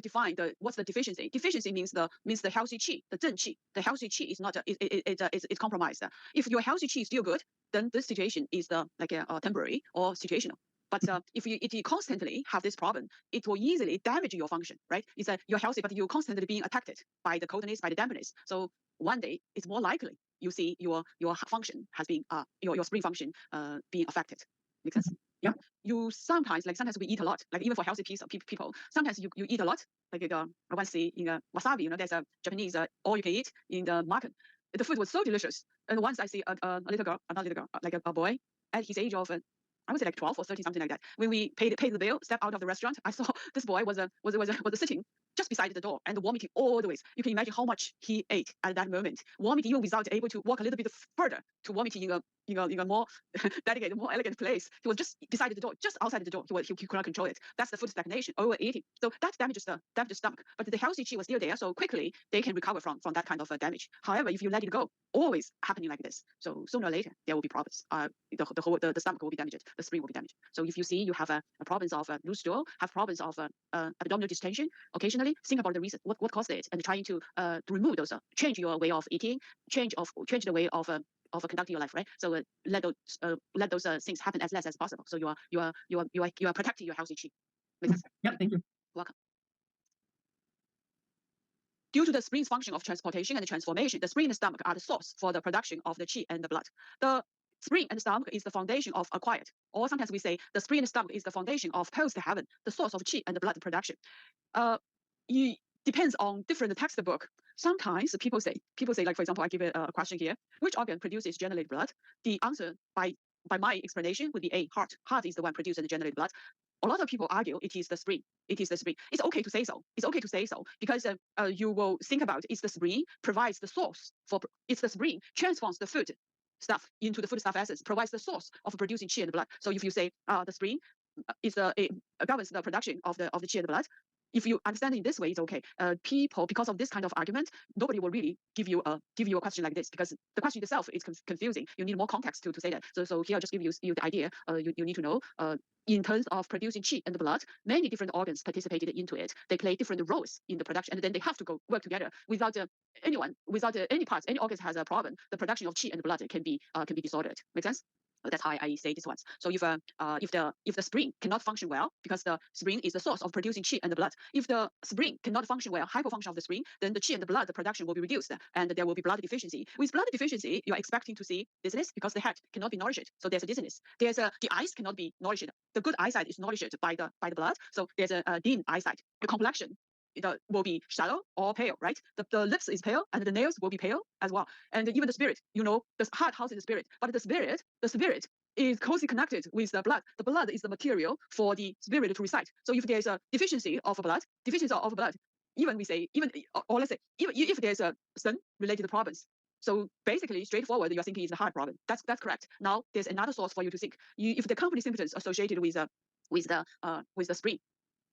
define what's the deficiency? Deficiency means the healthy qi, the zhen qi. The healthy qi is not it's compromised. If your healthy qi is still good, then this situation is temporary or situational. But if you constantly have this problem, it will easily damage your function, right? It's you're healthy, but you're constantly being attacked by the coldness, by the dampness. So one day it's more likely you see your function has been your spring function being affected. Make sense? Yeah. You sometimes we eat a lot, like even for healthy people, sometimes you eat a lot. Like I once see in wasabi, there's a Japanese all you can eat in the market. The food was so delicious. And once I see a little girl, not little girl, like a boy at his age of I would say like 12 or 13, something like that. When we paid the bill, stepped out of the restaurant, I saw this boy was sitting just beside the door and vomiting all the way. You can imagine how much he ate at that moment, vomiting even without able to walk a little bit further to vomiting in a more dedicated, more elegant place. He was just beside the door, just outside the door. He could not control it. That's the food stagnation, overeating. So that damages the stomach. But the healthy qi was still there, so quickly they can recover from that kind of damage. However, if you let it go, always happening like this, so sooner or later there will be problems. The stomach will be damaged, the spleen will be damaged. So if you see you have a problems of loose stool, have problems of abdominal distension, occasionally think about the reason, what caused it, and trying to remove those, change your way of eating, change the way of conducting your life, right? So let those things happen as less as possible. So you are protecting your healthy qi. Make sense? Yep, thank you. Welcome. Due to the spring's function of transportation and transformation, the spring and the stomach are the source for the production of the qi and the blood. The spring and the stomach is the foundation of acquired, or sometimes we say the spring and the stomach is the foundation of post heaven, the source of qi and the blood production. It depends on different textbook. Sometimes people say, like for example, I give a question here: which organ produces generated blood? The answer by my explanation would be A, heart. Heart is the one producing the generated blood. A lot of people argue it is the spring. It is the spring. It's okay to say so. It's okay to say so because you will think about it's the spring provides the source for. It's the spring transforms the food stuff into the foodstuff essence, provides the source of producing qi and blood. So if you say the spring is governs the production of the qi and blood, if you understand it this way, it's okay. People, because of this kind of argument, nobody will really give you a question like this because the question itself is confusing. You need more context to say that. So here I'll just give you the idea. You need to know. In terms of producing qi and blood, many different organs participated into it. They play different roles in the production, and then they have to work together. Without any parts, any organs has a problem, the production of qi and blood can be disordered. Make sense? That's how I say this one. So if the spring cannot function well, because the spring is the source of producing qi and the blood, if the spring cannot function well, hypofunction of the spring, then the qi and the blood, the production will be reduced, and there will be blood deficiency. With blood deficiency, you are expecting to see dizziness because the head cannot be nourished. So there's a dizziness. The eyes cannot be nourished. The good eyesight is nourished by the blood. So there's a dim eyesight. The complexion will be shallow or pale, right? The lips is pale and the nails will be pale as well. And even the spirit, the heart houses the spirit, but the spirit is closely connected with the blood. The blood is the material for the spirit to reside. So if there is a deficiency of blood, even we say, even or let's say, even if there's a sun related problems. So basically, straightforward, you're thinking is the heart problem. That's correct. Now there's another source for you to think. If the company symptoms associated with the spleen,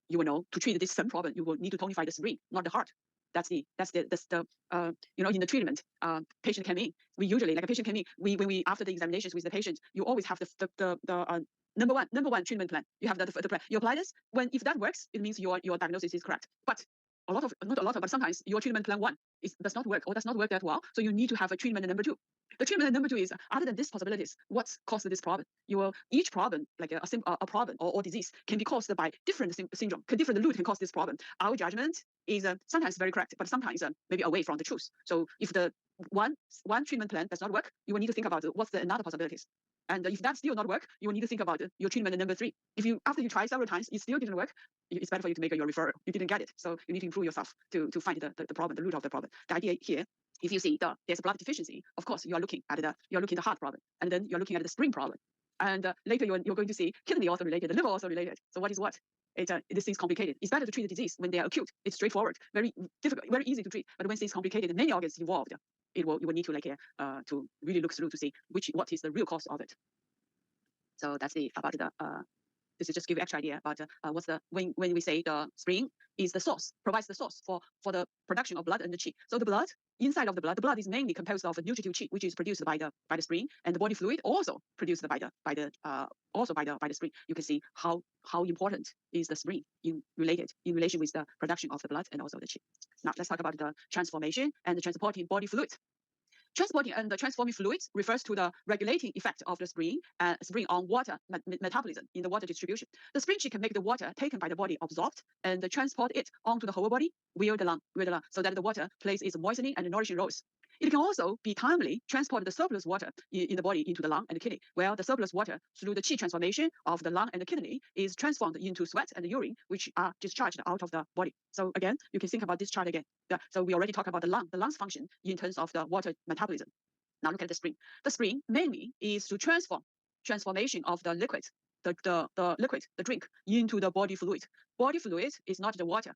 you will know to treat this sun problem, you will need to tonify the spleen, not the heart. That's the in the treatment patient came in. We usually, like a patient came in, when we after the examinations with the patient, you always have the number one treatment plan. You have the plan. You apply this. If that works, it means your diagnosis is correct. But not a lot of, but sometimes your treatment plan 1 does not work or does not work that well. So you need to have a treatment number 2. The treatment number 2 is, other than these possibilities, what's caused this problem? Each problem, like a problem or disease, can be caused by different syndrome. Different root can cause this problem. Our judgment is sometimes very correct, but sometimes maybe away from the truth. So if the one treatment plan does not work, you will need to think about what's the another possibilities. And if that still not work, you will need to think about your treatment number 3. If you, after you try several times, it still didn't work, it's better for you to make your referral. You didn't get it, so you need to improve yourself to find the problem, the root of the problem. The idea here, if you see there's a blood deficiency, of course you are looking at the heart problem, and then you're looking at the spleen problem, and later you're going to see kidney also related, the liver also related. So what is what? This thing's complicated. It's better to treat the disease when they are acute. It's straightforward, very difficult, very easy to treat. But when things complicated, many organs involved, you will need to to really look through to see what is the real cause of it. So that's this is just give you extra idea about what's when we say the spleen is the source, provides the source for the production of blood and the qi. So the blood, inside of the blood is mainly composed of nutritive qi, which is produced by the spleen, and the body fluid also produced by the spleen. You can see how important is the spleen in relation with the production of the blood and also the qi. Now let's talk about the transformation and the transporting body fluid. Transporting and the transforming fluids refers to the regulating effect of the spleen on water metabolism in the water distribution. The spleen qi can make the water taken by the body absorbed and transport it onto the whole body via the lung, so that the water plays its moistening and nourishing roles. It can also be timely transport the surplus water in the body into the lung and the kidney, where the surplus water through the qi transformation of the lung and the kidney is transformed into sweat and urine, which are discharged out of the body. So again, you can think about this chart again. So we already talked about the lungs function in terms of the water metabolism. Now look at the spleen. The spleen mainly is to transformation of the liquid, the liquid, the drink, into the body fluid. Body fluid is not the water.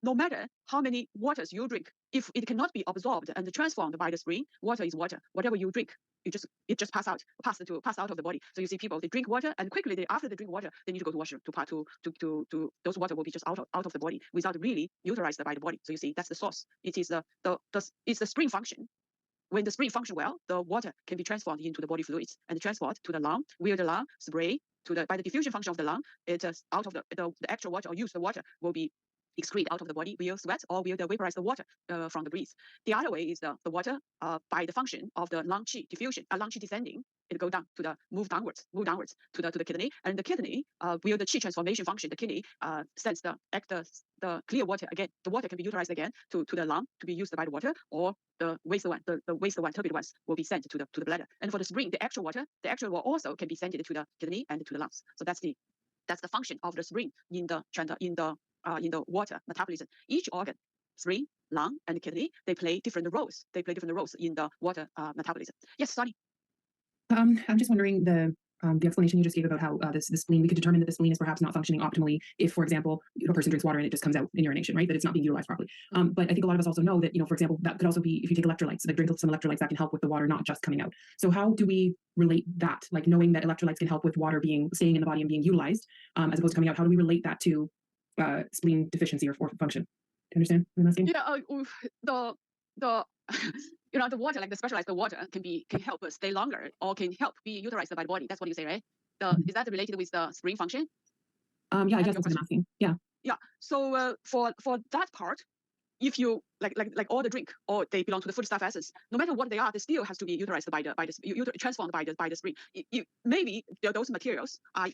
No matter how many waters you drink, if it cannot be absorbed and transformed by the spleen, water is water. Whatever you drink, it just pass out of the body. So you see people, they drink water and quickly after they drink water, they need to go to washroom to those water will be just out of the body without really utilized by the body. So you see that's the source. It is it's the spleen function. When the spleen function well, the water can be transformed into the body fluids and transport to the lung, where the lung spray by the diffusion function of the lung, it out of the actual water or used water will be excrete out of the body via sweat or via the vaporized water from the breath. The other way is the water by the function of the lung qi diffusion, lung qi descending, it go down to the move downwards to the kidney, and the kidney via the qi transformation function, the kidney sends the clear water again. The water can be utilized again to the lung to be used by the water, or the waste one, the waste one, turbid ones will be sent to the bladder. And for the spleen, the actual water also can be sent to the kidney and to the lungs. So that's the function of the spleen in the water metabolism. Each organ, spleen, lung, and kidney, they play different roles. They play different roles in the water metabolism. Yes, Sonny. I'm just wondering the explanation you just gave about how the spleen, we could determine that the spleen is perhaps not functioning optimally if, for example, a person drinks water and it just comes out in urination, right? That it's not being utilized properly. But I think a lot of us also know that, for example, that could also be if you take electrolytes, like drink some electrolytes, that can help with the water not just coming out. So how do we relate that, like knowing that electrolytes can help with water staying in the body and being utilized, as opposed to coming out? How do we relate that to spleen deficiency or function? Do you understand what I'm asking? Yeah, the the water, like the specialized water, can help us stay longer or can help be utilized by the body. That's what you say, right? Is that related with the spleen function? Yeah, I guess that's what I'm asking. Yeah. Yeah. So for that part, if you like all the drink or they belong to the foodstuff essence, no matter what they are, they still has to be utilized by the transformed by the spleen. Maybe those materials are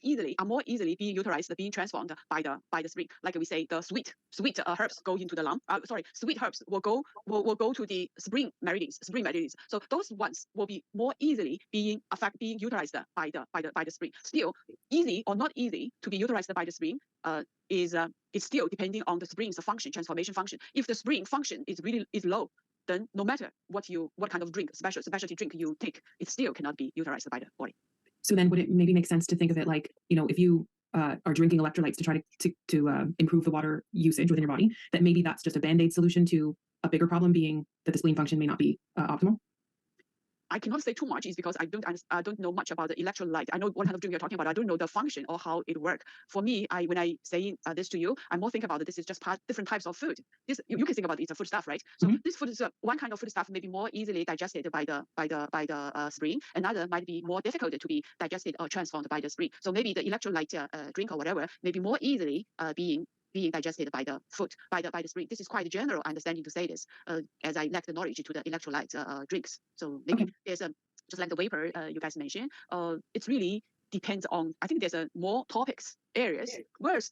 more easily being utilized, being transformed by the spleen. Like we say, the sweet herbs go into the lung. Sweet herbs will go to the spleen meridians. So those ones will be more easily being utilized by the spleen. Still, easy or not easy to be utilized by the spleen is still depending on the spleen's transformation function. If the spleen function is low, then no matter what kind of drink, specialty drink you take, it still cannot be utilized by the body. So then would it maybe make sense to think of it like, if you are drinking electrolytes to try to improve the water usage within your body, that maybe that's just a band-aid solution to a bigger problem, being that the spleen function may not be optimal? I cannot say too much is because I don't know much about the electrolyte. I know what kind of drink you're talking about. I don't know the function or how it works. For me, when I say this to you, I'm more thinking about this is just different types of food. This you can think about it's a food stuff, right? So this food is one kind of food stuff may be more easily digested by the spleen. Another might be more difficult to be digested or transformed by the spleen. So maybe the electrolyte drink or whatever may be more easily being digested by the food, by the spleen. This is quite general understanding to say this, as I lack the knowledge to the electrolyte drinks. So maybe there's a just like the vapor you guys mentioned. It really depends on. I think there's a more topics areas. Where's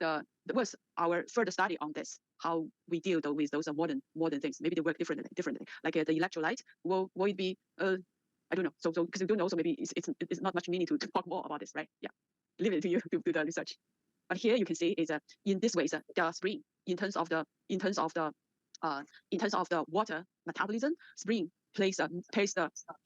our further study on this? How we deal with those modern things? Maybe they work differently. Like the electrolyte, will it be? I don't know. So because you don't know, so maybe it's not much meaning to talk more about this, right? Yeah, leave it to you to do the research. But here you can see is in this way the spleen in terms of the water metabolism, spleen plays a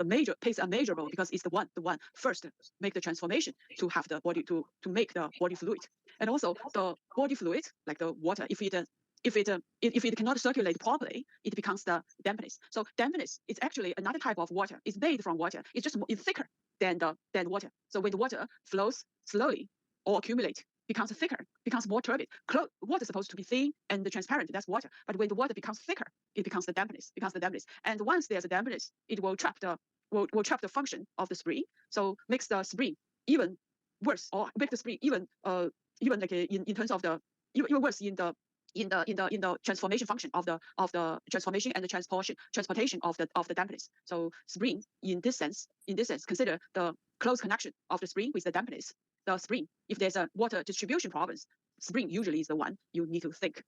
major role because it's the one first make the transformation to have the body to make the body fluid, and also the body fluid like the water if it cannot circulate properly, it becomes the dampness. So dampness is actually another type of water. It's made from water. It's thicker than water. So when the water flows slowly or accumulate, becomes thicker, becomes more turbid. Water is supposed to be thin and transparent. That's water. But when the water becomes thicker, it becomes the dampness. And once there's a dampness, it will trap the function of the spleen. So makes the spleen even worse, or make the spleen even like in terms of the even worse in the transformation function of the transformation and the transportation of the dampness. So spleen in this sense, consider the close connection of the spleen with the dampness. The spleen, if there's a water distribution problems, spleen usually is the one you need to think.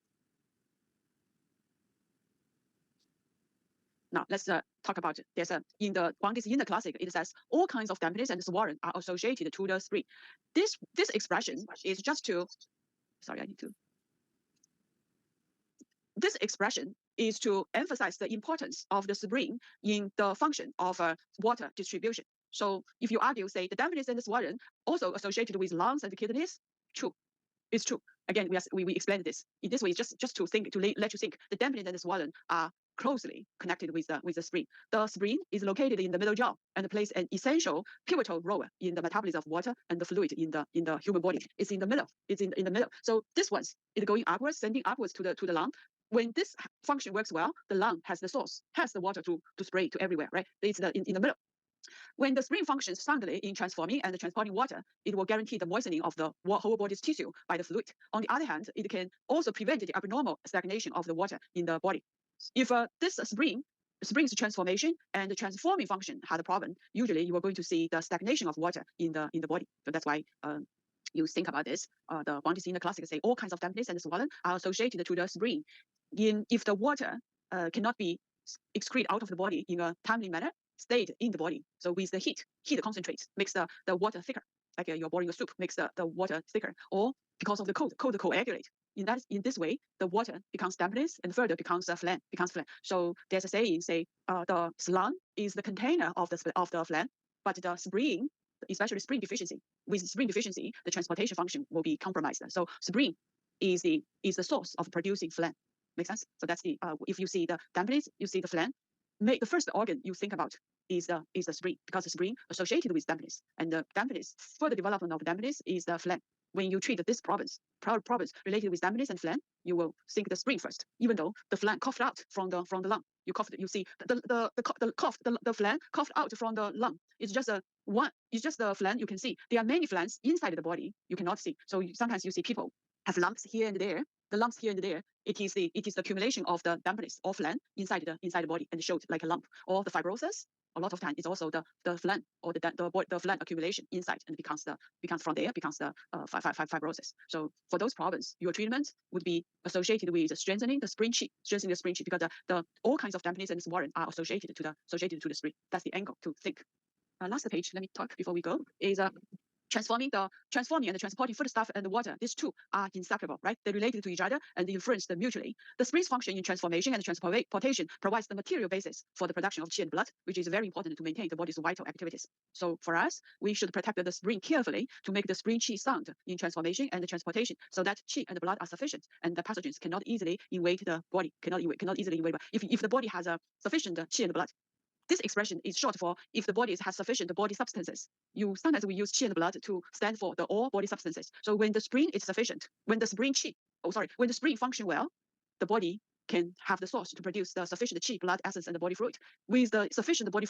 Now let's talk about it. There's in the Guangdi's in the classic, it says all kinds of dampness and swollen are associated to the spleen. This expression is just to, sorry, I need to. This expression is to emphasize the importance of the spleen in the function of water distribution. So if you argue, say, the dampness and the swollen also associated with lungs and kidneys, true. It's true. Again, we explained this. In this way, just to think, to let you think, the dampness and the swollen are closely connected with the spleen. The spleen is located in the middle jaw and plays an essential pivotal role in the metabolism of water and the fluid in the human body. It's in the middle. It's in the middle. So this one is going upwards, sending upwards to the lung. When this function works well, the lung has the source, has the water to spray to everywhere, right? It's in the middle. When the spleen functions soundly in transforming and transporting water, it will guarantee the moistening of the whole body's tissue by the fluid. On the other hand, it can also prevent the abnormal stagnation of the water in the body. If this spring's transformation and the transforming function had a problem, usually you are going to see the stagnation of water in the body. So that's why you think about this. The Guangdi's in the classic say all kinds of dampness and swollen are associated to the spleen. If the water cannot be excreted out of the body in a timely manner, stayed in the body. So with the heat concentrates, makes the water thicker. Like you're boiling a soup, makes the water thicker. Or because of the cold coagulate. In this way, the water becomes dampness and further becomes phlegm. So there's a saying, say, the slung is the container of the phlegm, but the spleen, especially spleen deficiency, with spleen deficiency, the transportation function will be compromised. So spleen is the source of producing phlegm. Make sense? So that's the if you see the dampness, you see the phlegm. The first organ you think about is the spleen, because the spleen associated with dampness, and the dampness, further development of dampness is the phlegm. When you treat this problems related with dampness and phlegm, you will think the spleen first, even though the phlegm coughed out from the lung. You see the phlegm coughed out from the lung. It's just the phlegm you can see. There are many phlegms inside the body you cannot see. So sometimes you see people have lumps here and there. The lumps here and there, it is the accumulation of the dampness or phlegm inside the body and showed like a lump. Or the fibrosis, a lot of time it's also the phlegm or the phlegm accumulation inside, and becomes from there becomes the fibrosis. So for those problems, your treatment would be associated with strengthening the spleen qi, because the all kinds of dampness and swollen are associated to the spleen. That's the angle to think. Last page, let me talk before we go, is transforming and the transporting foodstuff and the water. These two are inseparable, right? They're related to each other and they influence them mutually. The spring's function in transformation and transportation provides the material basis for the production of qi and blood, which is very important to maintain the body's vital activities. So for us, we should protect the spring carefully to make the spring qi sound in transformation and transportation, so that qi and blood are sufficient and the pathogens cannot easily invade the body. Cannot easily invade. If the body has a sufficient qi and blood. This expression is short for if the body has sufficient body substances. Sometimes we use qi and blood to stand for the all body substances. So when the spring is sufficient, when the spring function well, the body can have the source to produce the sufficient qi, blood, essence, and the body fluid. With sufficient body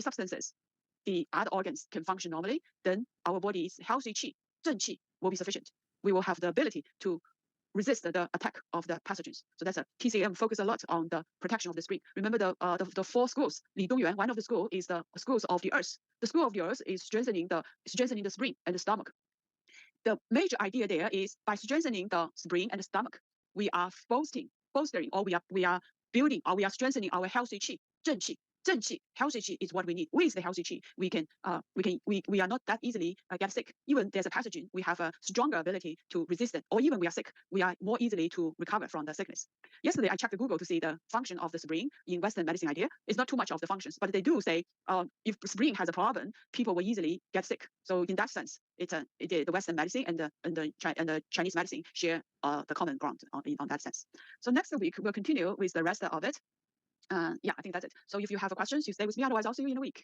substances, the other organs can function normally. Then our body's healthy qi, zhen qi, will be sufficient. We will have the ability to resist the attack of the pathogens. So that's a TCM focus a lot on the protection of the spring. Remember the four schools. Li Dongyuan, one of the school is the schools of the earth. The school of the earth is strengthening the spring and the stomach. The major idea there is by strengthening the spring and the stomach, we are bolstering, or we are building, or we are strengthening our healthy qi, zhen qi. Zhen qi, healthy qi is what we need. With the healthy qi, we are not that easily get sick. Even there's a pathogen, we have a stronger ability to resist it. Or even we are sick, we are more easily to recover from the sickness. Yesterday, I checked Google to see the function of the spring in Western medicine idea. It's not too much of the functions, but they do say if spring has a problem, people will easily get sick. So in that sense, the Western medicine and the Chinese medicine share the common ground on that sense. So next week we'll continue with the rest of it. Yeah, I think that's it. So if you have questions, you stay with me. Otherwise, I'll see you in a week.